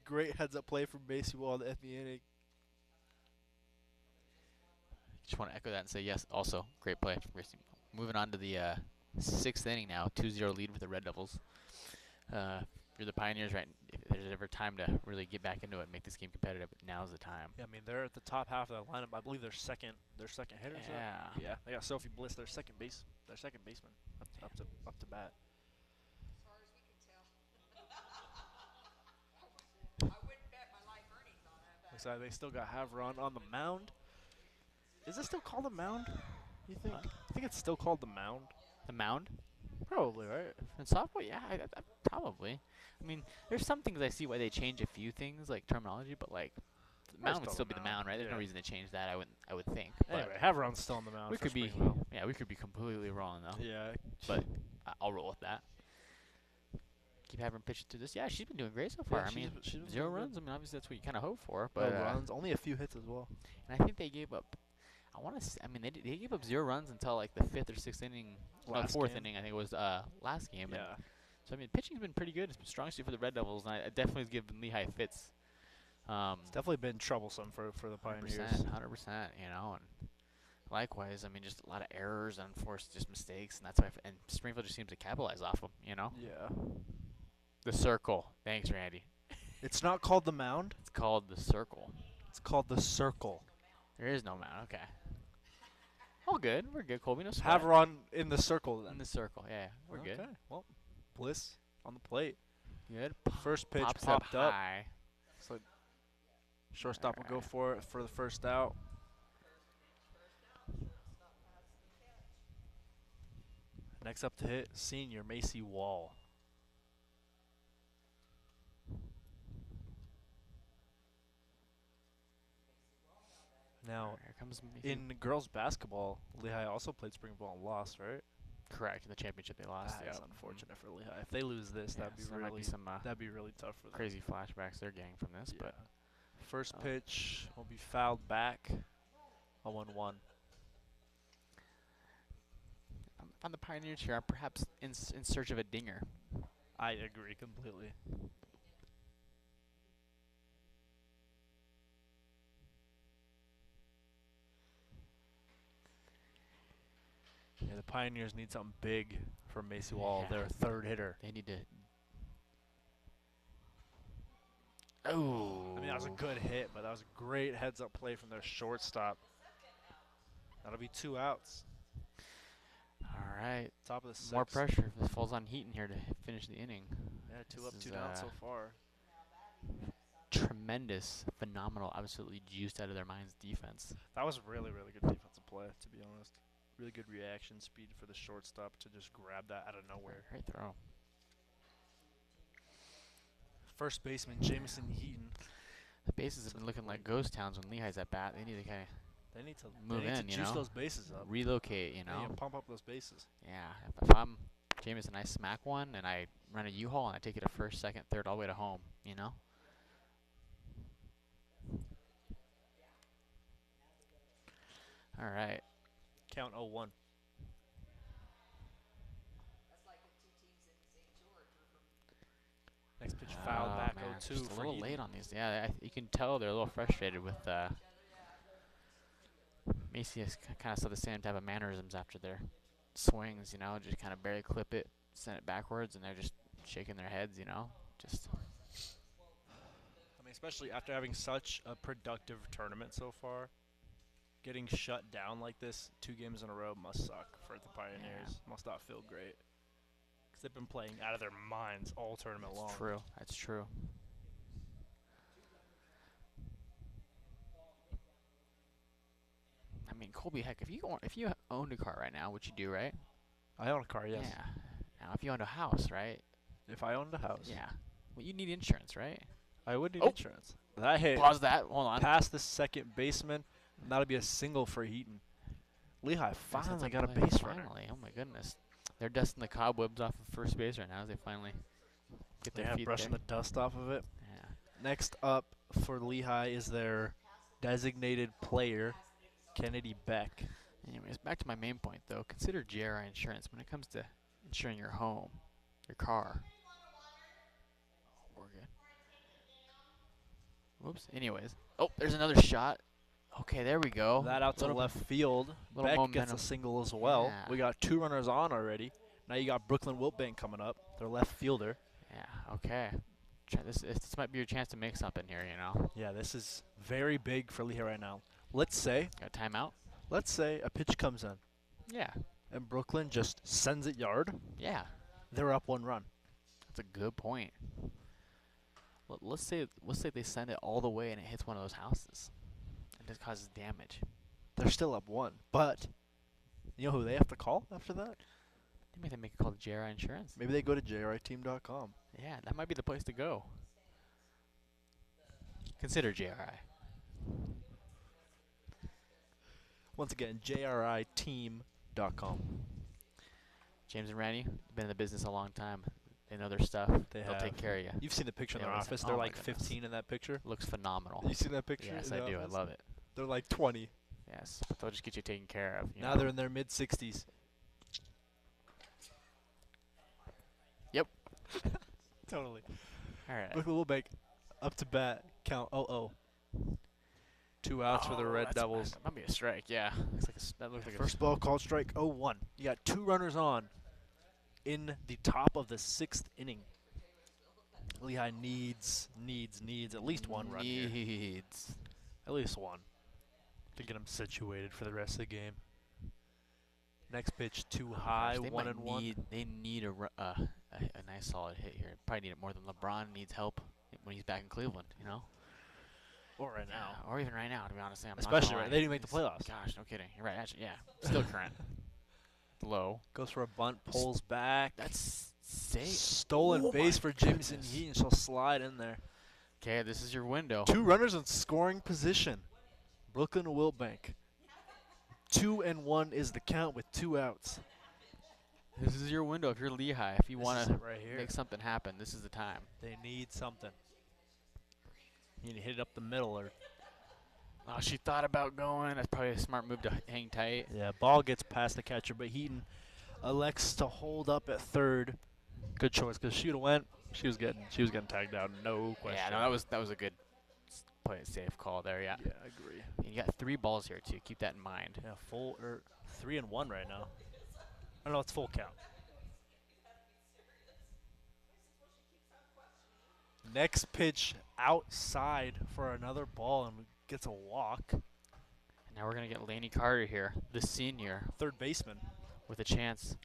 Great heads-up play from Macy Wall to end the inning. Just want to echo that and say yes. Also, great play from Gracie. Moving on to the 6th inning now. 2-0 lead for the Red Devils. You're the Pioneers, right? If there's ever time to really get back into it and make this game competitive, now's the time. Yeah, I mean they're at the top half of that lineup. I believe they're second hitters. Yeah. Yeah, they got Sophie Bliss, their second baseman, up to bat. Looks like they still got Havron on the mound. Is it still called a mound? You think? I think it's still called the mound. The mound? Probably, right? In softball, yeah, probably. I mean, there's some things I see why they change a few things, like terminology, but like, the mound would still still the be the mound, mound, right? There's no yeah. reason to change that. I would think. But Anyway, Havron's still on the mound. we for could be, Springville. yeah, we could be completely wrong though. Yeah. But I'll roll with that. Keep having pitched to this. Yeah, she's been doing great so far. Yeah, I mean, she's been 0 doing good. runs. I mean, obviously that's what you kind of hope for. No But runs, only a few hits as well. and I think they gave up. I want to. I mean, they gave up 0 runs until like the 5th or 6th inning, no, Last 4th game. inning. I think it was last game. Yeah. And so I mean, pitching's been pretty good. It's been strong suit for the Red Devils, and I definitely has given Lehi fits. It's definitely been troublesome for the Pioneers. 100%, you know, and likewise, I mean, just a lot of errors, unforced just mistakes, and that's why. And Springfield just seems to capitalize off them, you know. Yeah. The circle. Thanks, Randy. It's not called the mound. It's called the circle. It's called the circle. There is no mound. Okay. All good. We're good, Colby. No sweat. Havron in the circle then. In the circle. Yeah, we're Okay. good. Well, Bliss on the plate. Good. First pitch Pops popped up. high. So shortstop will go Alright. for it for the first out. Next up to hit, senior Macy Wall. Now, Here comes Macy. in girls basketball, Lehi also played Springville and lost, right? Correct. In the championship, they lost. That is unfortunate for Lehi. If they lose this, Yeah, that'd be so there might really be some tough for them. crazy flashbacks they're getting from this, but First Oh. pitch will be fouled back. 0-1. on the Pioneers here, I'm perhaps in search of a dinger. I agree completely. Yeah, the Pioneers need something big from Macy Wall, Yeah. their third hitter. They need to. Oh. I mean, that was a good hit, but that was a great heads-up play from their shortstop. That'll be 2 outs. All right. Top of the 6th. More pressure. This falls on Heaton here to finish the inning. Yeah, 2 This up, is, 2 down so far. Tremendous, phenomenal, absolutely juiced out of their minds defense. That was really, really good defensive play, to be honest. Really good reaction speed for the shortstop to just grab that out of nowhere. Great throw. First baseman, Jamison Heaton. The bases have been looking like ghost towns when Lehi's at bat. They need to kind of They need to Move they need in, to you juice know? those bases up. relocate, you They know. need to pump up those bases. Yeah. If I'm Jameson, I smack one and I run a U-Haul and I take it to first, second, third, all the way to home, you know. All right. Count 0-1. Next pitch fouled Oh, back man, 0-2 just a for little Heaton. late on these. Yeah, you can tell they're a little frustrated with Macy has kind of saw the same type of mannerisms after their swings, you know, just kind of barely clip it, send it backwards, and they're just shaking their heads, you know, just. I mean, especially after having such a productive tournament so far, getting shut down like this 2 games in a row must suck for the Pioneers. Yeah. Must not feel great. Because they've been playing out of their minds all tournament long. That's true. That's true. I mean, Colby, heck, if you owned a car right now, which you do, right? I own a car, yes. Yeah. Now, if you owned a house, right? If I owned a house, Yeah. Well, you need insurance, right? I would need Oh. insurance. That hit Pause that. Hold on. past the second baseman, and that'll be a single for Heaton. Lehi That's finally a got a play. base runner. Finally. Oh, my goodness. They're dusting the cobwebs off of first base right now as they finally get their feet Brushing there. the dust off of it. Yeah. Next up for Lehi is their designated player, Kennedy Beck. Anyways, back to my main point, though. Consider GRI insurance when it comes to insuring your home, your car. We're good. Whoops. Anyways. Oh, there's another shot. Okay, there we go. That out to Little- left field. little Beck momentum. gets a single as well. Yeah. We got 2 runners on already. Now you got Brooklyn Wiltbank coming up, their left fielder. Yeah, okay. This might be your chance to make something here, you know. Yeah, this is very big for Lehi right now. Let's say Got a timeout? a pitch comes in Yeah. and Brooklyn just sends it yard. Yeah. They're up 1 run. That's a good point. Let's say they send it all the way and it hits one of those houses. It just causes damage. They're still up 1, but you know who they have to call after that? Maybe they make it call the JRI Insurance. Maybe they go to jriteam.com. Yeah, that might be the place to go. Consider JRI. Once again, jriteam.com. James and Randy, been in the business a long time. They know their stuff. They'll take care of you. You've seen the picture in They their always- office. oh They're my like goodness. 15 in that picture. Looks phenomenal. You seen that picture? Yes, in I the do. I office? love it. They're like 20. Yes, but they'll just get you taken care of. Now they're in their mid-60s. Yep. Totally. All right. Brooklyn Wilbank up to bat. Count 0-0. 2 outs for the Red Devils. That might be a strike. Yeah. That looks like First ball called strike 0-1. You got 2 runners on in the top of the 6th inning. Lehi needs at least 1 run here. Needs. At least 1 to get them situated for the rest of the game. Next pitch too high, They 1-1. They need a nice solid hit here. Probably need it more than LeBron needs help when he's back in Cleveland, you know? Or right now. Yeah, or even right now, to be honest. I'm not Especially gonna right. lie. They didn't make the playoffs. Gosh, no kidding. You're right. Actually, yeah. Still current. Low. Goes for a bunt, pulls back. That's safe. Stolen Oh base my for Jameson goodness. Heaton. She'll slide in there. Okay, this is your window. 2 runners in scoring position. Brooklyn Wiltbank. 2-1 is the count with 2 outs. This is your window. If you're Lehi, if you This want is to it right here. make something happen, this is the time. They need something. You need to hit it up the middle. Or Oh, she thought about going. That's probably a smart move to hang tight. yeah, ball gets past the catcher, but Heaton elects to hold up at third. Good choice, because she would have went. She was getting tagged out, no question. Yeah, no, that was a good play it safe call there. Yeah. Yeah, I agree. And you got 3 balls here too. Keep that in mind. Yeah, 3-1 right now. I know it's full count. Next pitch outside for another ball and gets a walk. And now we're gonna get Laney Carter here, the senior, Third baseman. with a chance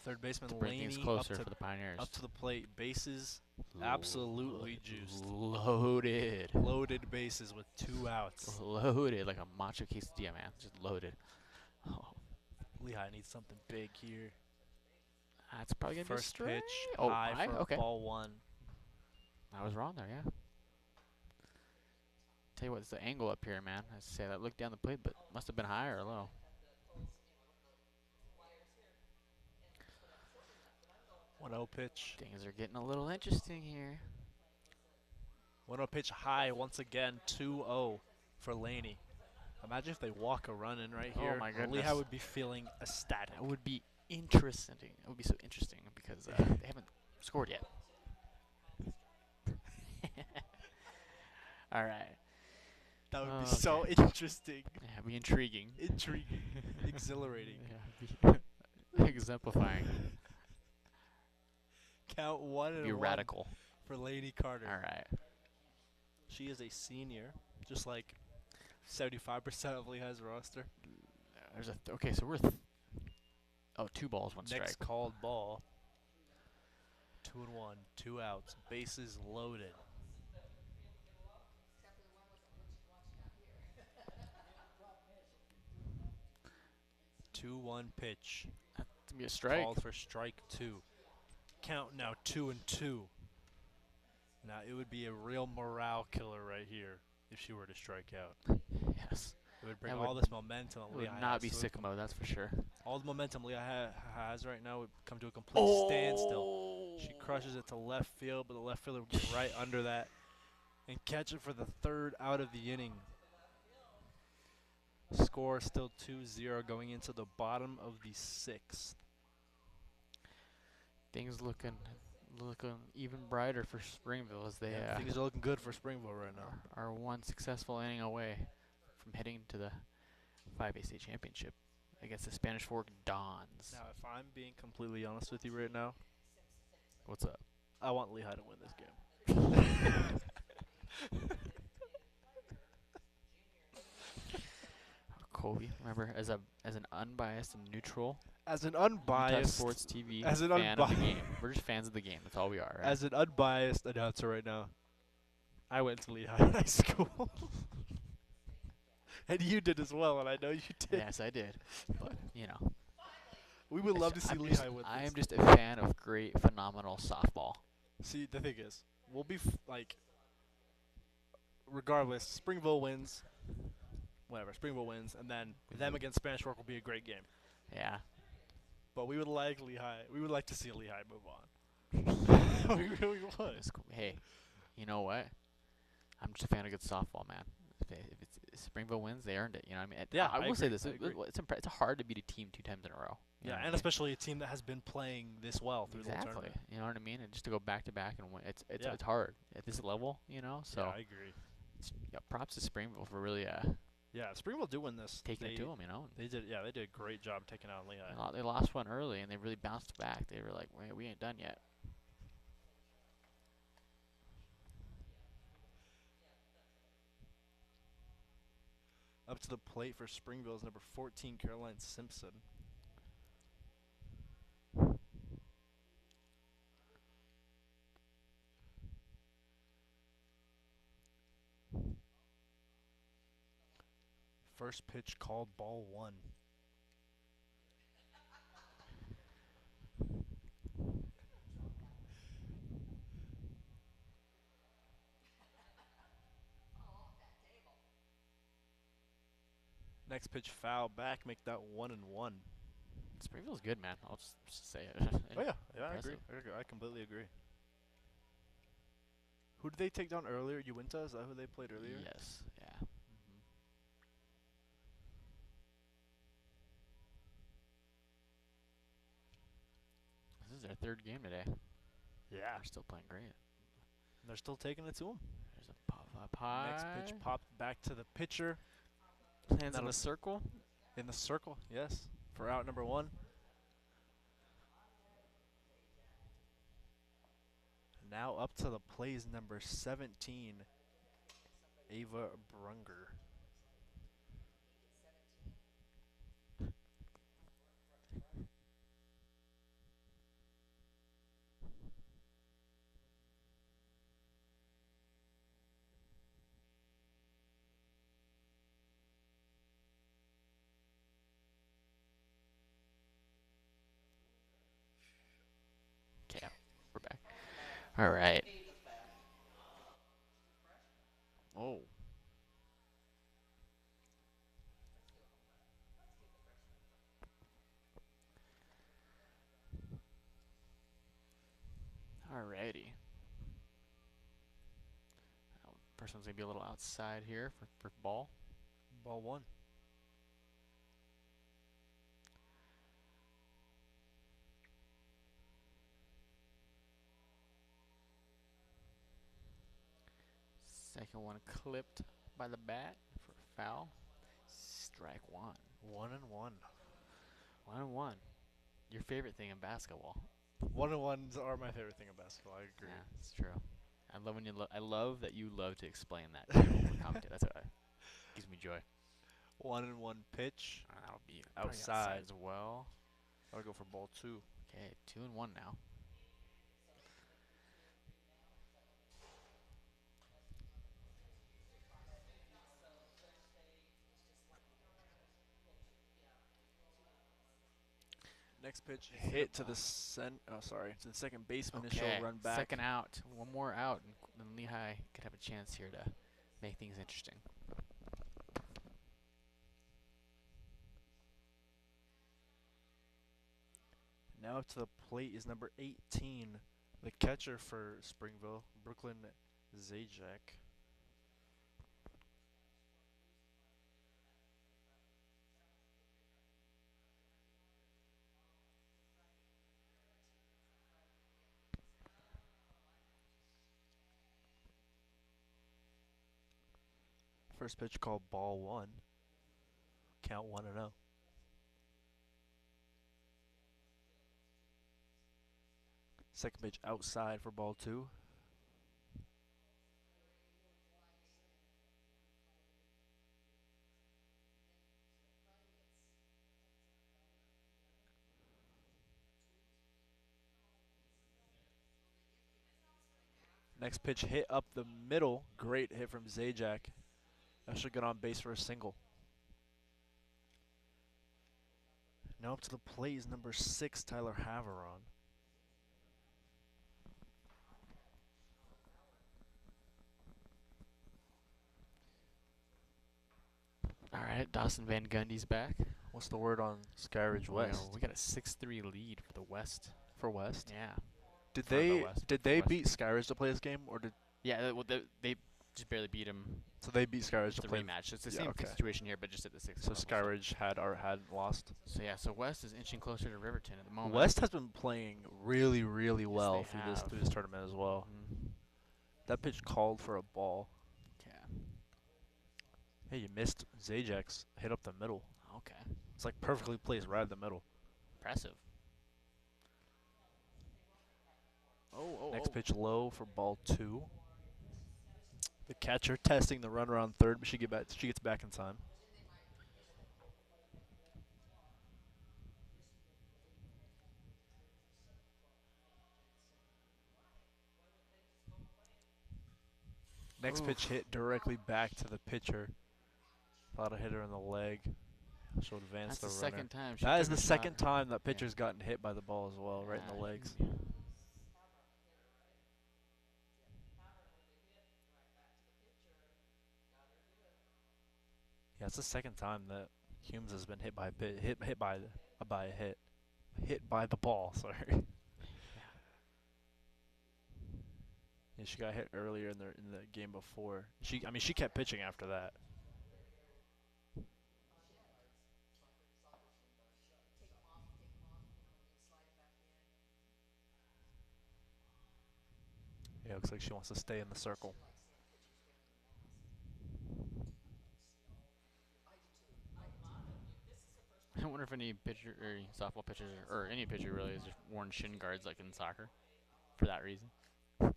Third baseman to bring things Laney closer up for the Pioneers. to the plate. Bases absolutely juiced. Loaded. Loaded bases with 2 outs. Loaded like a macho quesadilla, man. Just loaded. Oh, Lehi needs something big here. that's probably gonna First be a strike. pitch, Oh, high for okay. ball 1. I was wrong there, yeah. Tell you what, it's the angle up here, man. I say that looked down the plate, but must have been high or low. 1-0 pitch. Things are getting a little interesting here. 1-0 pitch high once again. 2-0 for Laney. Imagine if they walk a run in right Oh here. my goodness. Lehigh would be feeling ecstatic. That would be interesting. It would be so interesting because they haven't scored yet. All right. That would be Okay. so interesting. Yeah, it'd be intriguing. Intriguing. Exhilarating. Yeah, it'd be exemplifying. Count 1 It'd and be 1 radical. for Lady Carter. All right. She is a senior, just like 75% of Lehigh's roster. There's a okay, so we're 2 balls, 1 strike. Next called ball. 2 and 1, 2 outs, bases loaded. Two 1 pitch. That's gonna be a strike. Called for strike 2. Count now 2 and 2. Now it would be a real morale killer right here if she were to strike out. Yes. It would bring That all would- this momentum. It would Lehigh not has. be So Sycamore, that's for sure. all the momentum Lehigh has right now would come to a complete standstill. She crushes it to left field, but the left fielder would get right under that and catch it for the 3rd out of the inning. Score still 2-0 going into the bottom of the 6th. Things looking even brighter for Springville as they Things are looking good for Springville right now. are 1 successful inning away from heading to the 5A state championship against the Spanish Fork Dons. Now, if I'm being completely honest with you right now, What's up? I want Lehigh to win this game. Kobe, remember, as an unbiased and neutral As an Utah unbiased, Sports TV as an fan of the unbi- game. We're just fans of the game. That's all we are. Right? as an unbiased announcer right now, I went to Lehigh High School. And you did as well, and I know you did. Yes, I did. But We would love to see Lehigh win I this. am just a fan of great, phenomenal softball. See, the thing is, we'll be regardless, Springville wins. Whatever, Springville wins, and then them against Spanish Fork will be a great game. Yeah. But we would like Lehigh. We would like to see Lehigh move on. We really would. It's cool. Hey, you know what? I'm just a fan of good softball, man. If Springville wins, they earned it. You know what I mean? Yeah, I I will say agree, this. I agree. It's hard to beat a team 2 times in a row. You know Yeah, what I and mean? especially a team that has been playing this well through the Exactly. tournament. You know what I mean? And just to go back to back and win, it's Yeah. it's hard at this level. So Yeah, I agree. props to Springville for really Yeah, Springville do win this. taking it to them. They did. Yeah, they did a great job taking out Lehigh. They lost one early and they really bounced back. They were like, "Wait, we ain't done yet." Up to the plate for Springville is number 14, Caroline Simpson. First pitch called ball 1. Next pitch foul back, make that 1-1. Springville's good, man. I'll just say it. Oh yeah, I agree. Impressive. I completely agree. Who did they take down earlier? Uinta? Is that who they played earlier? Yes. Yeah. This is their 3rd game today. Yeah. They're still playing great. They're still taking it to him. There's a pop up high. Next pitch popped back to the pitcher Hands in That'll the circle. in the circle. Yes, for out number 1. Now up to the plate is number 17, Ava Brunger. Okay, we're back. All right. Oh. Alrighty. First one's gonna be a little outside here for ball. Ball 1. Second one clipped by the bat for foul. Strike one. 1-1. 1-1. Your favorite thing in basketball. 1-1s are my favorite thing in basketball. I agree. Yeah, it's true. I love when you. I love that you love to explain that to your commentator. That's what gives me joy. 1-1 pitch. That'll be Outside. as well. I'll go for ball 2. Okay, 2-1 now. Next pitch hit to the to the second baseman. And she'll run back. Second out. One more out, and then Lehi could have a chance here to make things interesting. Now up to the plate is number 18, the catcher for Springville, Brooklyn Zajac. First pitch called ball 1. Count 1-0. Second pitch outside for ball 2. Next pitch hit up the middle. Great hit from Zajac. That should get on base for a single. Now up to the plate is number 6, Tyler Haveron. All right, Dawson Van Gundy's back. What's the word on Skyridge West? We got a 6-3 lead for the West. For West? Yeah. Did For the they West, did for they West. beat Skyridge to play this game, or did Yeah, well, they just barely beat him. so they beat Skyridge It's to a play? rematch. It's the Yeah, same okay. situation here, but just at the 6th So level. Skyridge hadn't lost. So yeah, so West is inching closer to Riverton at the moment. West has been playing really, really Yes, well they through have. this tournament as well. Mhm. That pitch called for a ball. Okay. Hey, you missed Zajac's hit up the middle. Okay. It's like perfectly placed right in the middle. Impressive. Oh. Next pitch low for ball 2. The catcher testing the runner on third, but she gets back in time. Next pitch hit directly back to the pitcher. Thought a hitter in the leg. She'll advance That's the the runner. second time. That is took the a second shot. time that pitcher's gotten hit by the ball as well, right in the legs. Yeah, it's the second time that Humes has been hit by the ball. Sorry. Yeah, she got hit earlier in the game before. She kept pitching after that. Yeah, looks like she wants to stay in the circle. I wonder if any pitcher or any softball pitchers or any pitcher really has just worn shin guards like in soccer for that reason. Can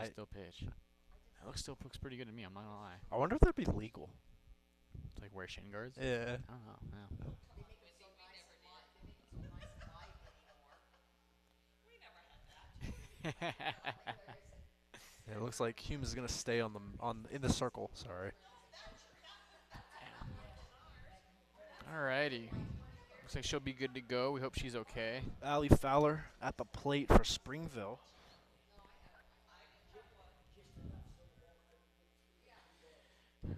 she still pitch? It still looks pretty good to me. I'm not gonna lie. I wonder if that'd be legal. To, like wear shin guards. Yeah. I don't know. Yeah. Yeah, it looks like Humes is gonna stay in the circle. Sorry. Alrighty. Looks like she'll be good to go. We hope she's okay. Allie Fowler at the plate for Springville.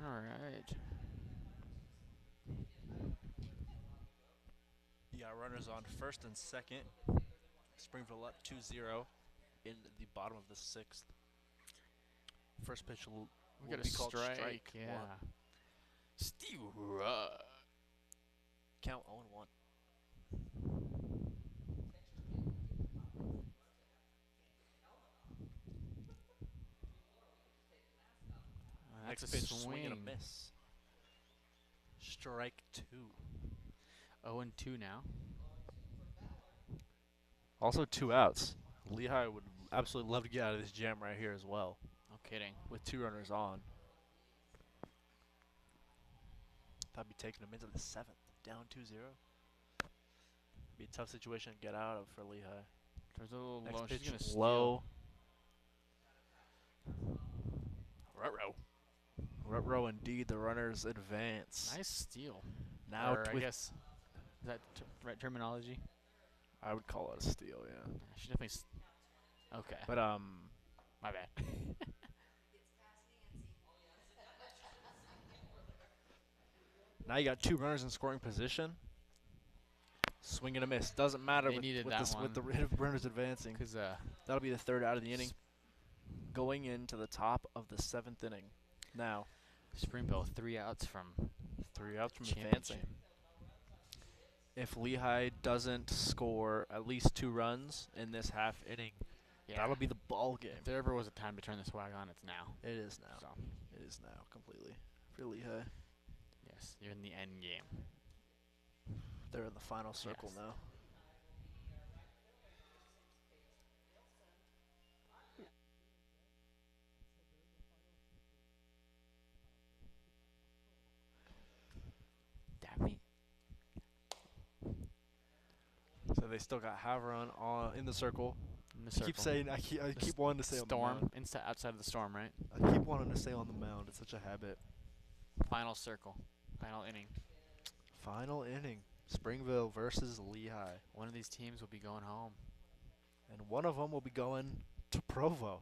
Alright. You got runners on first and second. Springville up 2-0 in the bottom of the 6th. First pitch will We got be a called strike. one. Yeah. Steve. Count 0-1. Next That's a pitch, swing and a swing. miss. Strike 2. 0-2 now. Also 2 outs. Lehigh would absolutely love to get out of this jam right here as well, No kidding. with 2 runners on. That'd be taking them into the 7th, down 2-0. Be a tough situation to get out of for Lehigh. There's a little Next low. She's pitch, gonna steal. low. Ruh-roh indeed, the runners advance. Nice steal. Now Or I guess, is that right terminology? I would call it a steal, yeah. Yeah, she definitely. Okay. But My bad. now you got 2 runners in scoring position. Swing and a miss. Doesn't matter They needed that with the one. runners advancing. Because That'll be the 3rd out of the inning. Going into the top of the 7th inning. Now, Springville 3 outs from 3 outs from championship. advancing. If Lehigh doesn't score at least 2 runs in this half inning, Yeah. that'll be the ball game. If there ever was a time to turn the swag on, it's now. It is now. So It is now completely for Lehigh. yes, you're in the end game. They're in the final circle Yes. now. Damn me. So they still got Haveron on in the circle. In the I circle. keep saying I keep wanting to say on the storm. mound. Outside of the storm, right? I keep wanting to say on the mound. It's such a habit. Final circle. Final inning. Final inning. Springville versus Lehigh. One of these teams will be going home. And one of them will be going to Provo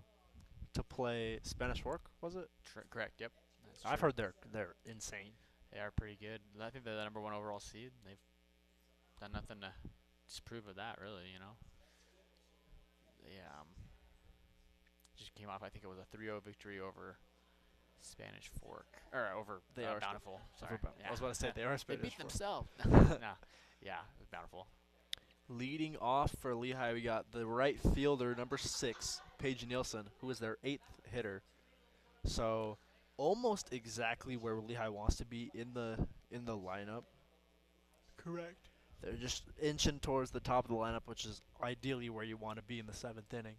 to play Spanish Fork, was it? Correct. Yep. That's I've true. heard they're insane. They are pretty good. I think they're the #1 overall seed. They've done nothing to disprove of that, really. You know. They just came off. I think it was a 3-0 victory over Spanish Fork or over They are Bountiful. Sorry. I was about to say they are They Spanish beat Fork. themselves. No. Yeah, it was Bountiful. Leading off for Lehigh, we got the right fielder, number 6, Paige Nielsen, who is their 8th hitter. So almost exactly where Lehigh wants to be in the lineup. Correct. They're just inching towards the top of the lineup, which is ideally where you want to be in the 7th inning.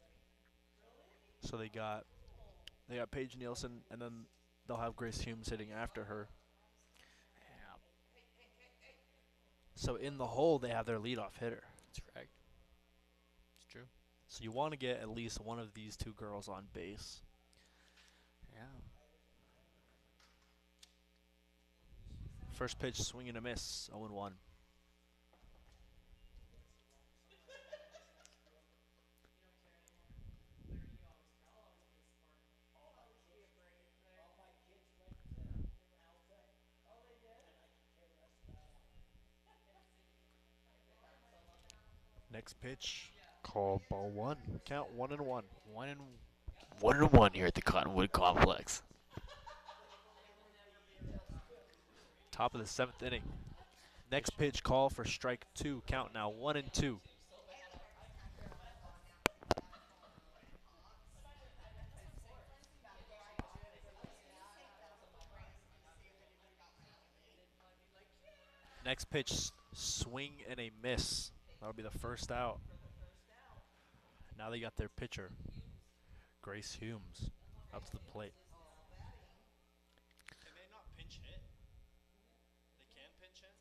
So they got Paige Nielsen, and then they'll have Grace Humes hitting after her. Yeah, So in the hole, they have their leadoff hitter. that's correct. It's true. So you want to get at least one of these 2 girls on base. Yeah. First pitch, swing and a miss, 0-1. Next pitch, called ball 1. Count 1-1. 1-1 here at the Cottonwood Complex. Top of the 7th inning. Next pitch, call for strike 2. Count now 1-2. Next pitch, swing and a miss. That'll be the first out. Now they got their pitcher, Grace Humes, up to the plate. Can they not pinch hit? They can pinch hit?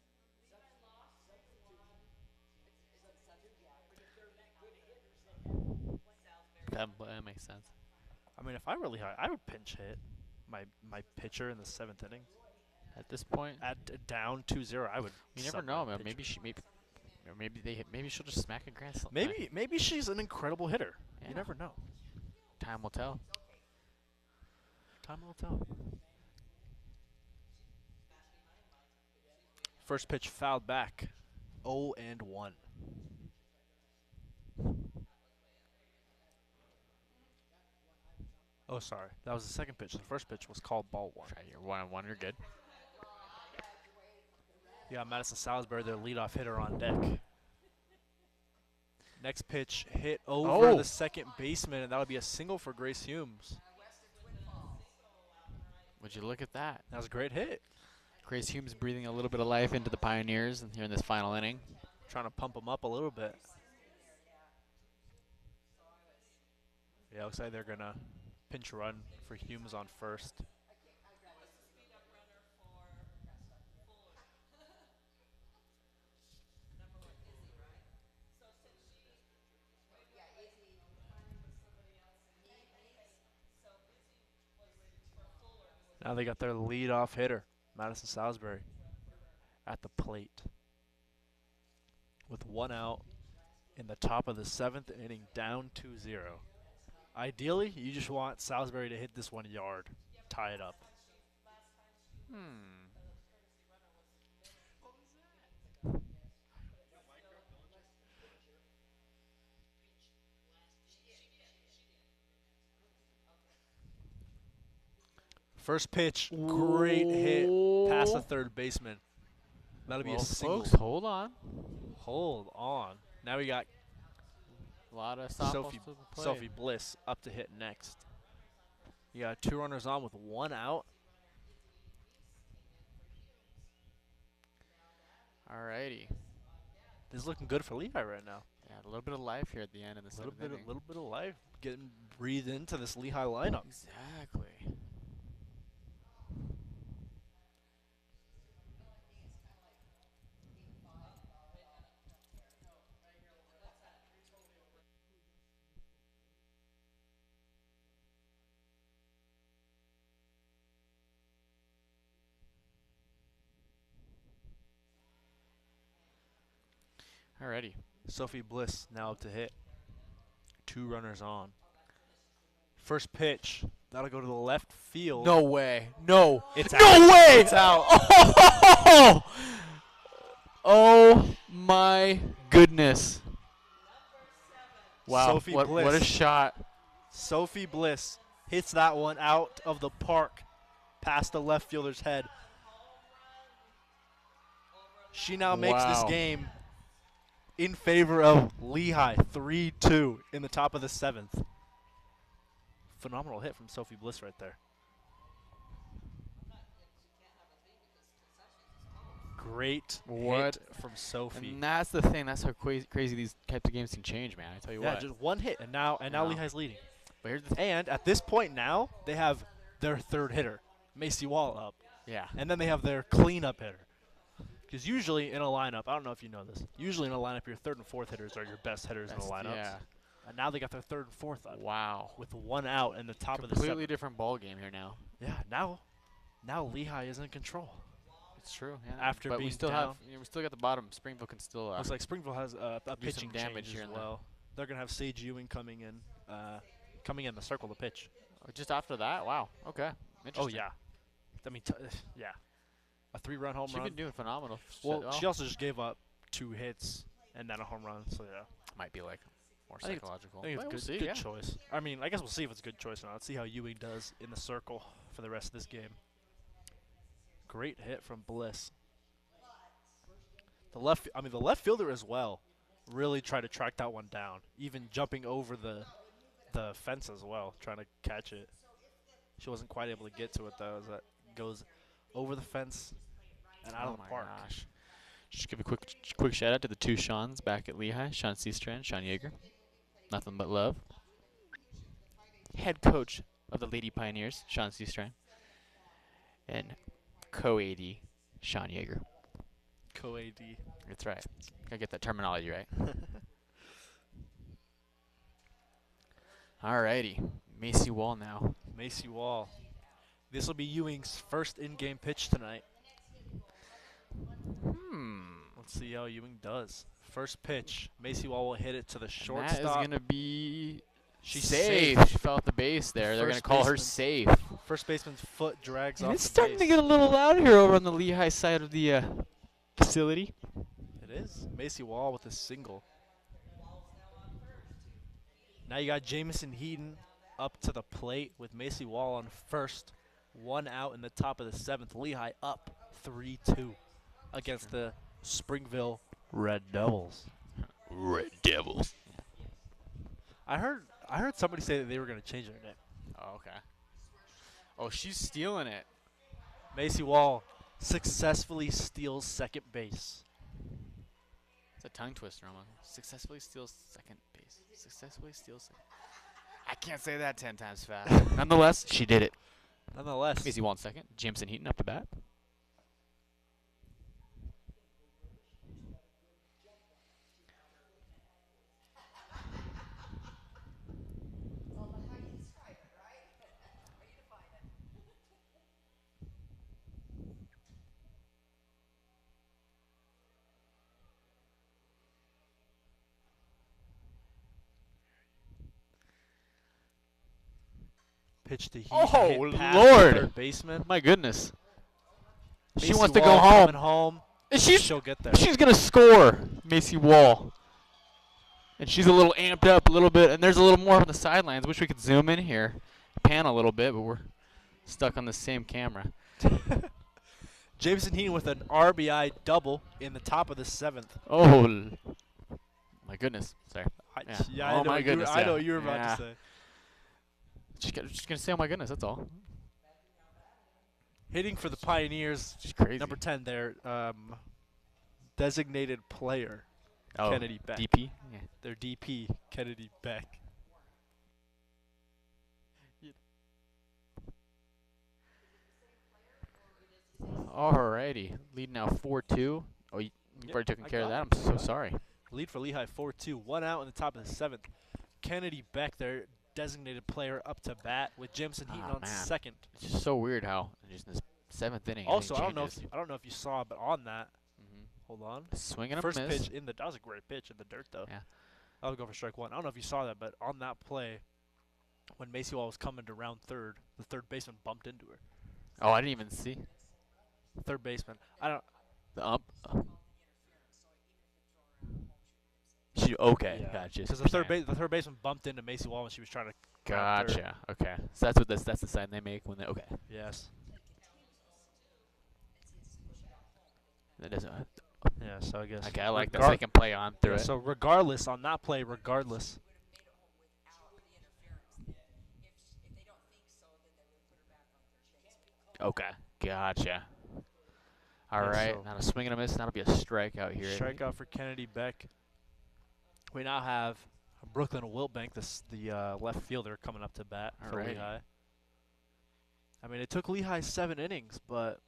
That makes sense. I mean, if I really high, I would pinch hit my pitcher in the 7th inning. At this point, At down 2-0, I would. you never sub know, my man. pitcher. Maybe she'll just smack a grand slam. Maybe she's an incredible hitter. Yeah. You never know. Time will tell. Time will tell. First pitch fouled back. 0-1. Oh, sorry. That was the second pitch. The first pitch was called ball 1. Try your 1-1. You're good. You got Madison Salisbury, their leadoff hitter, on deck. Next pitch hit over the second baseman, and that'll be a single for Grace Humes. Would you look at that? That was a great hit. Grace Hume's breathing a little bit of life into the Pioneers here in this final inning. Trying to pump them up a little bit. Yeah, looks like they're going to pinch run for Humes on first. Now they got their leadoff hitter, Madison Salisbury, at the plate. With 1 out in the top of the 7th inning, down 2-0. Ideally, you just want Salisbury to hit this 1 yard, tie it up. First pitch, great hit past the third baseman. That'll be a single. Folks, hold on. Hold on. Now we got A lot of softballs to play. Sophie Bliss up to hit next. You got 2 runners on with 1 out. Alrighty. This is looking good for Lehi right now. Yeah, a little bit of life here at the end of the 7th inning. A little bit of life getting breathed into this Lehi lineup. Exactly. Alrighty. Sophie Bliss now up to hit. 2 runners on. First pitch. That'll go to the left field. No way. No. It's no out. way. It's out. Oh! Oh my goodness. Wow. Sophie What Bliss. a shot. Sophie Bliss hits that one out of the park past the left fielder's head. She now makes this game in favor of Lehi, 3-2 in the top of the 7th. Phenomenal hit from Sophie Bliss right there. Great hit from Sophie. And that's the thing. That's how crazy these types of games can change, man. I tell you Yeah, what. just 1 hit, and now Lehi's leading. But here's the And at this point now, they have their 3rd hitter, Macy Wall, up. Yeah. And then they have their cleanup hitter. Because usually in a lineup, I don't know if you know this, usually in a lineup your 3rd and 4th hitters are your best hitters in the lineups. Yeah. And now they got their 3rd and 4th up. Wow. With 1 out in the top of the 7th. Completely different ball game here now. Yeah, now Lehi is in control. It's true. Yeah. After but being we still down. we still got the bottom. Springville can still. Looks like Springville has a pitching damage change here as and well. They're gonna have Sage Ewing coming in the circle to pitch. Just after that, wow. Okay. Oh Interesting. yeah, I mean yeah, a 3-run home She's run. been doing phenomenal. Well, she also just gave up 2 hits and then a home run. So yeah, might be like more I think it's- psychological. I think But it's we'll good, see, good choice. I mean, I guess we'll see if it's a good choice or not. Let's see how Ewing does in the circle for the rest of this game. Great hit from Bliss. The left fielder as well really tried to track that one down, even jumping over the fence as well, trying to catch it. She wasn't quite able to get to it though, as that goes over the fence and out of the park. Gosh. Just give a quick shout out to the 2 Seans back at Lehi, Sean Seastrand, Sean Yeager. Nothing but love. Head coach of the Lady Pioneers, Sean Seastrand. And co-AD, Sean Yeager. Co-AD. That's right. Gotta get that terminology right. Alrighty. Macy Wall now. Macy Wall. This will be Ewing's first in-game pitch tonight. Let's see how Ewing does. First pitch. Macy Wall will hit it to the shortstop. That is going to be... She's safe. safe. She fell off the base there. They're going to First call her baseman. safe. First baseman's foot drags And off it's the starting base. to get a little loud here over on the Lehigh side of the facility. It is. Macy Wall with a single. Now you got Jamison Heaton up to the plate with Macy Wall on first. 1 out in the top of the 7th. Lehigh up 3-2 against the Springville Red Devils. Red Devils. I heard somebody say that they were going to change their name. Oh, okay. Oh, she's stealing it. Macy Wall successfully steals second base. It's a tongue twister almost. Successfully steals second base. Successfully steals second. I can't say that 10 times fast. Nonetheless, she did it. Nonetheless, Macy Wall in second. Jimson Heaton up to bat. pitch to Heat. Oh, hit past the Lord. third baseman. My goodness. She Macy wants to go Wall home. coming home. And she's She'll get there. she's gonna score, Macy Wall. And she's a little amped up a little bit, and there's a little more on the sidelines. Wish we could zoom in here, pan a little bit, but we're stuck on the same camera. Jameson Heaton with an RBI double in the top of the 7th. Oh, my goodness. Sorry. Yeah. I Oh know my goodness, I know yeah. what you were about Yeah. to say. Just gonna say, oh my goodness, that's all. Hitting for the Pioneers, She's crazy. number 10 there, designated player, Oh, Kennedy Beck. DP? Yeah. Their DP, Kennedy Beck. Alrighty. Lead now 4-2. Oh, you've Yep, already taken I care of got that. it. I'm so sorry. Lead for Lehi 4-2. 1 out in the top of the 7th. Kennedy Beck, their designated player, up to bat with Jameson Heaton Ah, on man. second. It's just so weird how just in this 7th inning. Also, I everything don't changes. know if you saw, but on that, Mhm. hold on. Swing and a First miss. pitch in the that was a great pitch in the dirt though. Yeah. I'll go for strike one. I don't know if you saw that, but on that play, when Macy Wall was coming to round third, the third baseman bumped into her. Oh, I didn't even see Third baseman. I don't. the ump. She okay, Yeah. gotcha. Because the third baseman bumped into Macy Wall when she was trying to. round third. Gotcha. Okay, so that's what that's the sign they make when they okay. Yes. That doesn't. Yeah. So I guess. Okay, I like that. So they can play on through Yeah, it. so regardless on that play, regardless. Okay, gotcha. All Yeah, right, so- now a swing and a miss. That'll be a strikeout here. Strikeout for Kennedy Beck. We now have Brooklyn Wiltbank, the left fielder, coming up to bat for Alrighty. Lehigh. I mean, it took Lehigh 7 innings, but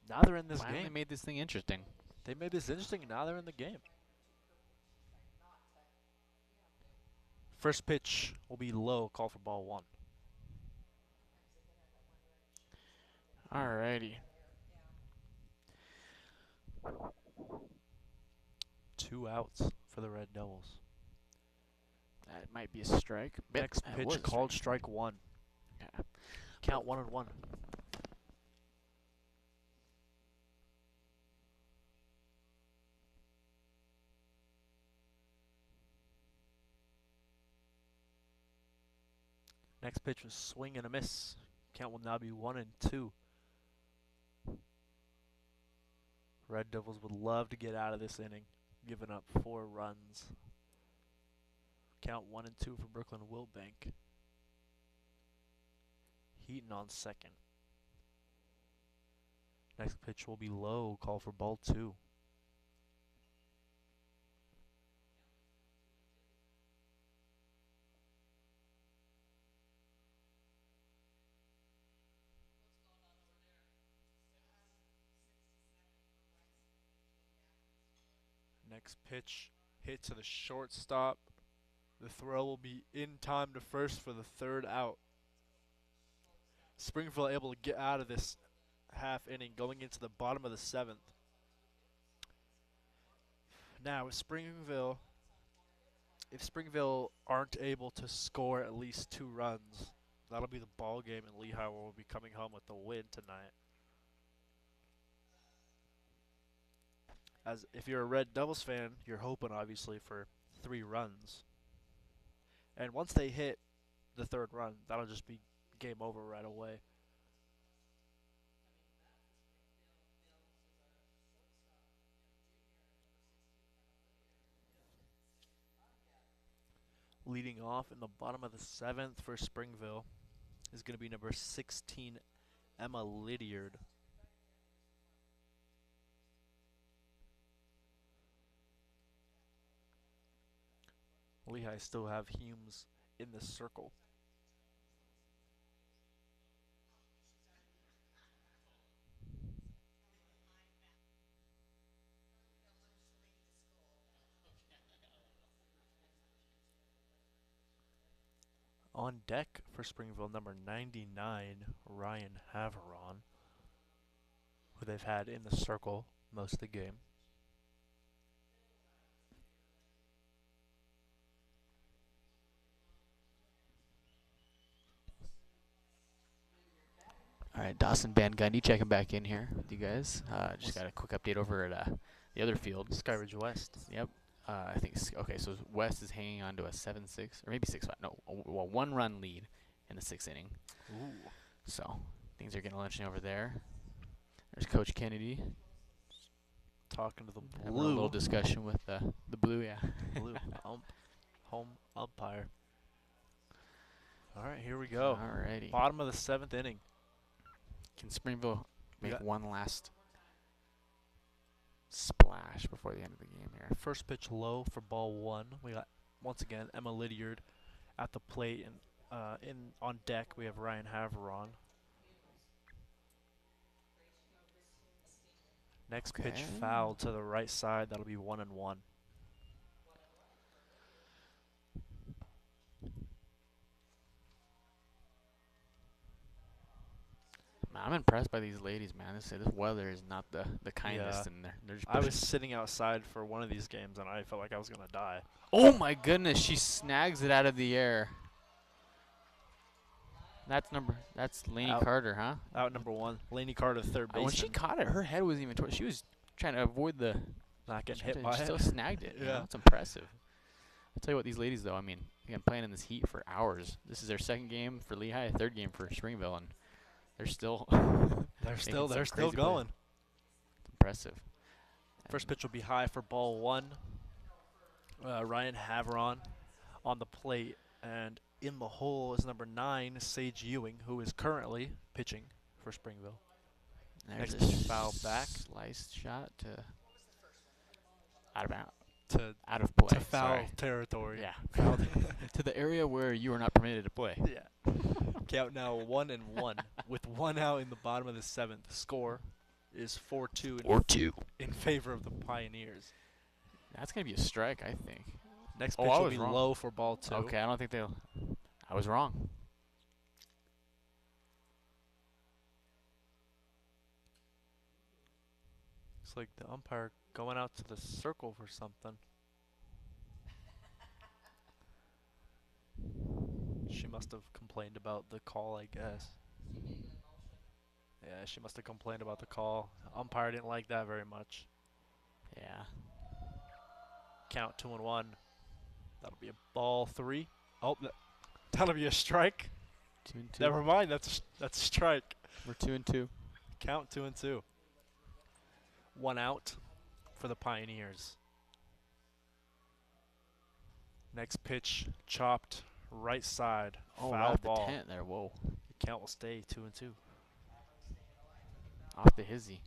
now they're in this Finally game. made this thing interesting. They made this interesting, and now they're in the game. First pitch will be low, call for ball 1. Alrighty. 2 outs for the Red Devils. That might be a strike. Yep, Next that pitch was a called strike. strike 1. Okay. Count 1-1. Next pitch was swing and a miss. Count will now be 1-2. Red Devils would love to get out of this inning, giving up 4 runs. Count 1-2 for Brooklyn Wiltbank. Heaton on second. Next pitch will be low, call for ball 2. Next pitch hit to the shortstop. The throw will be in time to first for the 3rd out. Springville able to get out of this half inning going into the bottom of the 7th. Now if Springville aren't able to score at least 2 runs, that'll be the ball game, and Lehigh will be coming home with the win tonight. As if you're a Red Devils fan, you're hoping obviously for 3 runs. And once they hit the 3rd run, that'll just be game over right away. Leading off in the bottom of the 7th for Springville is going to be number 16, Emma Lydiard. Lehigh still have Humes in the circle. On deck for Springville, number 99, Ryan Haveron, who they've had in the circle most of the game. All right, Dawson Van Gundy checking back in here with you guys. Just got a quick update over at the other field. Skyridge West. Yep. I think okay. So West is hanging on to a 7-6 or maybe 6-5. No, well, 1-run lead in the 6th inning. Ooh. So things are getting lynching over there. There's Coach Kennedy Talking to the having blue. a little discussion with the blue. Yeah. Blue home umpire. All right, here we go. Alrighty. Bottom of the 7th inning. Can Springville make Yeah. one last splash before the end of the game here? First pitch low for ball 1. We got once again Emma Lydiard at the plate, and on deck we have Ryan Haveron. Next pitch Okay. foul to the right side. That'll be 1-1. Man, I'm impressed by these ladies, man. This weather is not the kindest, Yeah. and they're just I pushing. was sitting outside for one of these games, and I felt like I was going to die. Oh my goodness, she snags it out of the air. That's Lainey Out. Carter, huh? Out number 1. Lainey Carter, third baseman. When she caught it, her head wasn't even towards. She was trying to avoid the. Not getting she hit by it. still snagged it. You know? Yeah. It's impressive. I'll tell you what, these ladies though. I mean, again, playing in this heat for hours. This is their 2nd game for Lehigh, 3rd game for Springville, and they're still. They're still some still crazy going. plays. It's impressive. First And pitch will be high for ball 1. Ryan Haveron on the plate, and in the hole is number 9, Sage Ewing, who is currently pitching for Springville. there's Next a pitch foul back. Slice shot to out of bounds. To Out of play. to foul Sorry. territory. Yeah. Foul to the area where you are not permitted to play. Yeah. Count now 1-1 with 1 out in the bottom of the 7th. Score is 4-2 in favor of the Pioneers. That's gonna be a strike, I think. Next Oh, pitch I will was be wrong. low for ball 2. Okay, I don't think they'll. I was wrong. Looks like the umpire going out to the circle for something. She must have complained about the call, I guess. Yeah, she must have complained about the call. Umpire didn't like that very much. Yeah. Count 2-1. That'll be a ball 3. Oh, that'll be a strike. 2-2. Never mind, that's a strike. We're 2-2. Count 2-2. 1 out for the Pioneers. Next pitch chopped right side. Oh, Foul right off ball. the tent there. Whoa. The count will stay 2-2. Off the hizzy.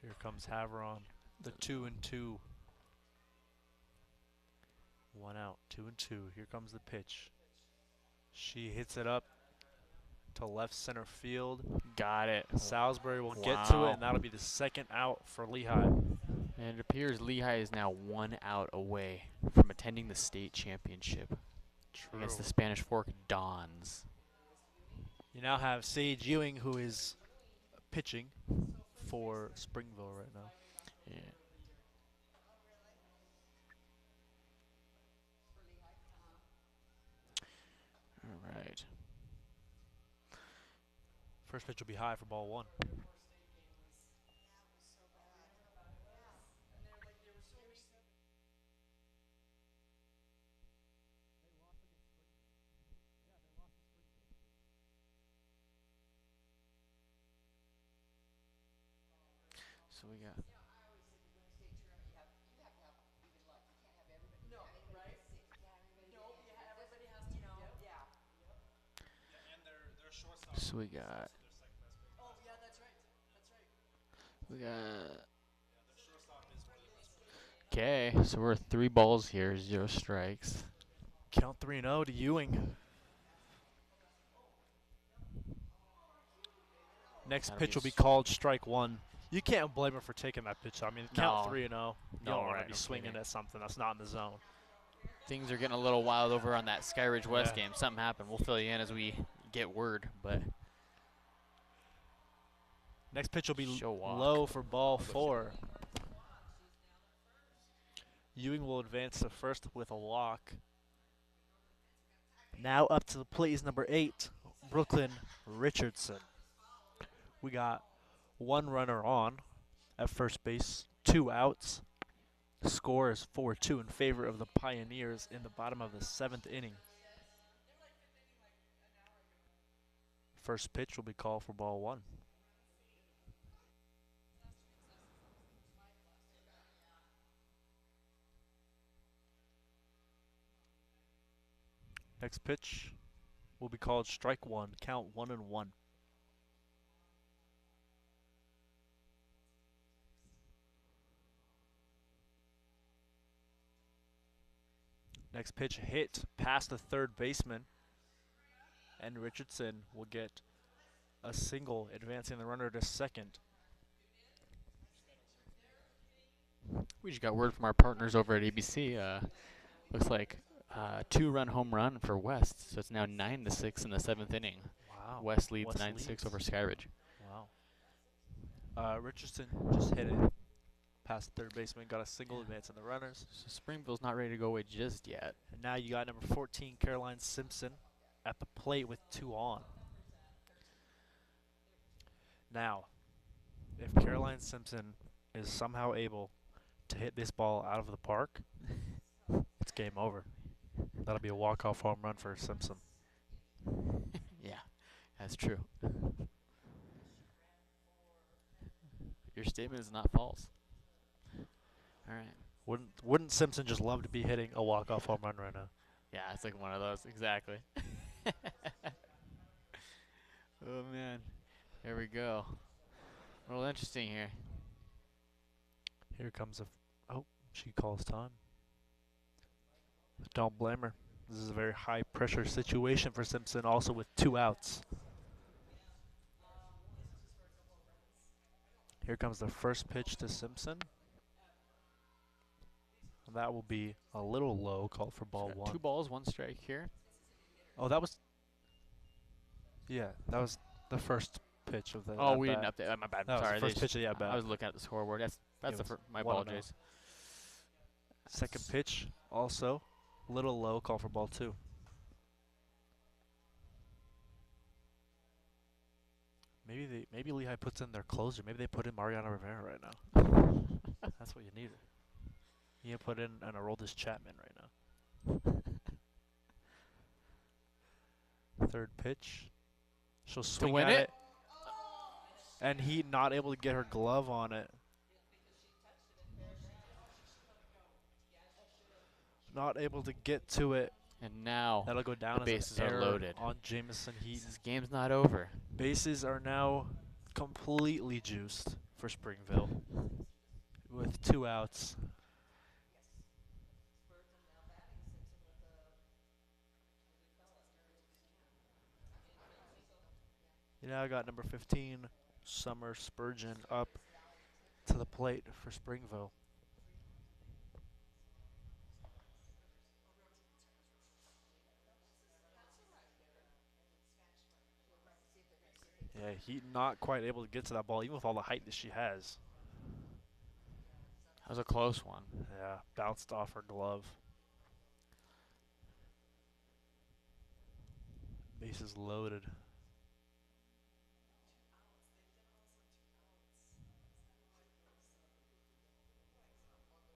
Here comes Haveron. The 2-2. 1 out. 2-2. Here comes the pitch. She hits it up to left center field. Got it. Salisbury will get to Wow. it, and that'll be the 2nd out for Lehigh. And it appears Lehigh is now 1 out away from attending the state championship against the Spanish Fork Dons. You now have Sage Ewing, who is pitching for Springville right now. Yeah. All right. First pitch will be high for ball 1. So we got. So we got. We got. Okay, so we're 3 balls here, 0 strikes. Count 3-0 to Ewing. Next That'll pitch be will be called strike 1. You can't blame him for taking that pitch. I mean, count No. 3-0. You No, don't want right, to be no swinging kidding. at something that's not in the zone. Things are getting a little wild over on that Skyridge West Yeah. game. Something happened. We'll fill you in as we get word, but Next pitch will be show walk. low for ball 4. Ewing will advance to first with a walk. Now up to the plate is number 8, Brooklyn Richardson. We got 1 runner on at first base, 2 outs. Score is 4-2 in favor of the Pioneers in the bottom of the 7th inning. First pitch will be called for ball 1. Next pitch will be called strike 1, count 1-1. Next pitch hit past the third baseman, and Richardson will get a single, advancing the runner to second. We just got word from our partners over at ABC. Looks like 2-run home run for West, so it's now 9-6 in the 7th inning. Wow. West leads 9-6 over Skyridge. Wow. Richardson just hit it past the third baseman, got a single, advancing the runners. So Springville's not ready to go away just yet. And now you got number 14, Caroline Simpson, at the plate with 2 on. Now, if Caroline Simpson is somehow able to hit this ball out of the park, it's game over. That'll be a walk-off home run for Simpson. Yeah, that's true. Your statement is not false. All right. Wouldn't Simpson just love to be hitting a walk-off home run right now? Yeah, it's like one of those. Exactly. Oh, man. There we go. A little interesting here. Here comes she calls time. Don't blame her. This is a very high-pressure situation for Simpson, also with 2 outs. Here comes the first pitch to Simpson. And that will be a little low, called for ball 1. 2 balls, 1 strike here. Oh, that was the first pitch of the. Oh, we didn't update. My bad. That was Sorry. the first pitch of the at-bat. I was looking at the scoreboard. That's my 1-0. apologies. Second pitch, also a little low, call for ball 2. Maybe Lehi puts in their closer. Maybe they put in Mariano Rivera right now. That's what you need. You put in an Aroldis Chapman right now. Third pitch. She'll swing win at it? it. And he not able to get her glove on it. Not able to get to it. And now That'll go down the as bases an are error loaded. on Jamison Heaton. This game's not over. Bases are now completely juiced for Springville with 2 outs. You now got number 15, Summer Spurgeon, up to the plate for Springville. Yeah, Heaton not quite able to get to that ball, even with all the height that she has. That was a close one. Yeah, bounced off her glove. Bases loaded.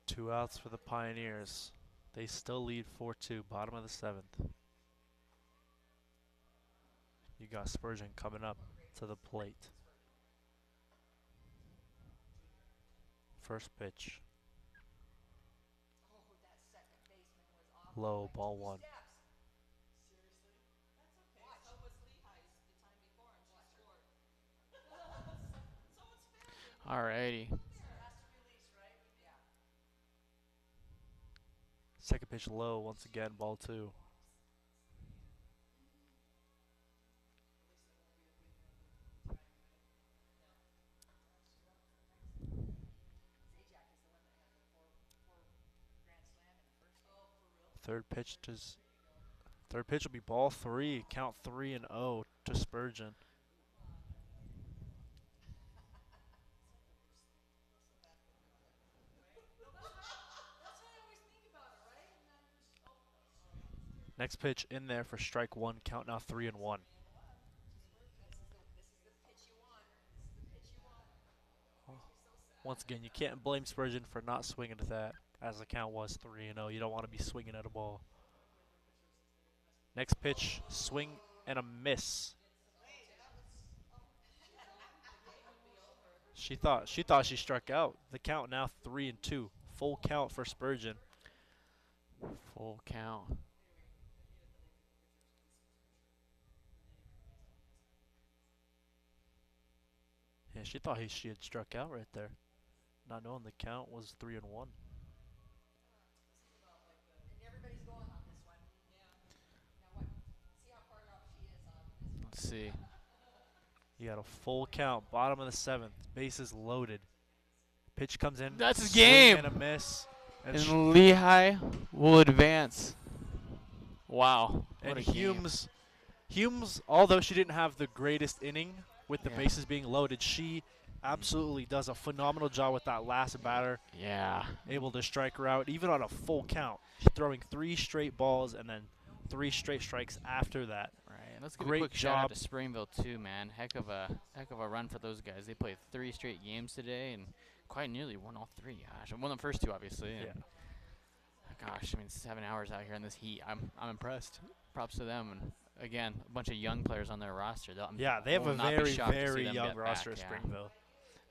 Two outs for the Pioneers. They still lead 4-2, bottom of the 7th. You got Spurgeon coming up to the plate. First pitch. Low, ball one. Alrighty. Second pitch low, once again, ball two. Third pitch will be ball three. Count 3-0 to Spurgeon. Next pitch in there for strike one. Count now 3-1. Once again, you can't blame Spurgeon for not swinging at that, as the count was 3-0. You don't want to be swinging at a ball. Next pitch, swing and a miss. She thought she struck out. The count now 3-2. Full count for Spurgeon. Full count. Yeah, she thought she had struck out right there, not knowing the count was 3-1. Let's see. You got a full count, bottom of the seventh, bases loaded. Pitch comes in. That's his swing game. And a miss. And Lehi will advance. Wow. And What a game. Humes, although she didn't have the greatest inning with the Yeah. bases being loaded, she absolutely does a phenomenal job with that last batter, Yeah. able to strike her out, even on a full count. She's throwing 3 straight balls and then 3 straight strikes after that. Right. And let's give Great a quick shout out job. to Springville too, man. Heck of a run for those guys. They played 3 straight games today and quite nearly won all 3. Gosh, won the first 2 obviously. Yeah. And gosh, I mean 7 hours out here in this heat. I'm impressed. Props to them. And again, a bunch of young players on their roster. Yeah, they have will a not be very, shocked to see very them young get roster back, at yeah. Springville.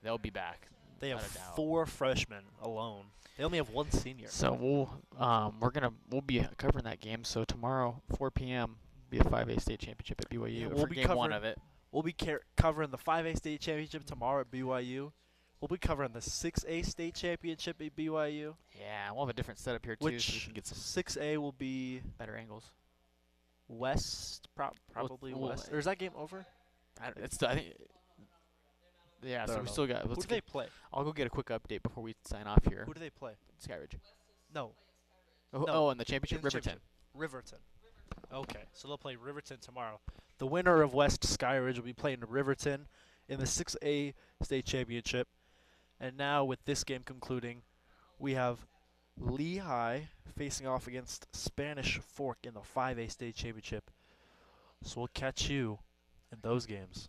They'll be back. They have without a doubt. 4 freshmen alone. They only have 1 senior. So we'll be covering that game. So tomorrow, 4 p.m. be the 5A state championship at BYU. Yeah, for we'll be game 1 covering- of it. We'll be covering the 5A state championship tomorrow at BYU. We'll be covering the 6A state championship at BYU. Yeah, we'll have a different setup here too, so we Which can get some 6A will be better angles. West, probably well, West. Or is that game over? I think. Yeah, I so don't we know. still got. Who Let's do they get, play? I'll go get a quick update before we sign off here. Who do they play? Skyridge. No. Oh, No. oh, and the championship, In Riverton. championship. Riverton. Okay, so they'll play Riverton tomorrow. The winner of West Skyridge will be playing Riverton in the 6A state championship. And now with this game concluding, we have Lehi facing off against Spanish Fork in the 5A state championship. So we'll catch you in those games.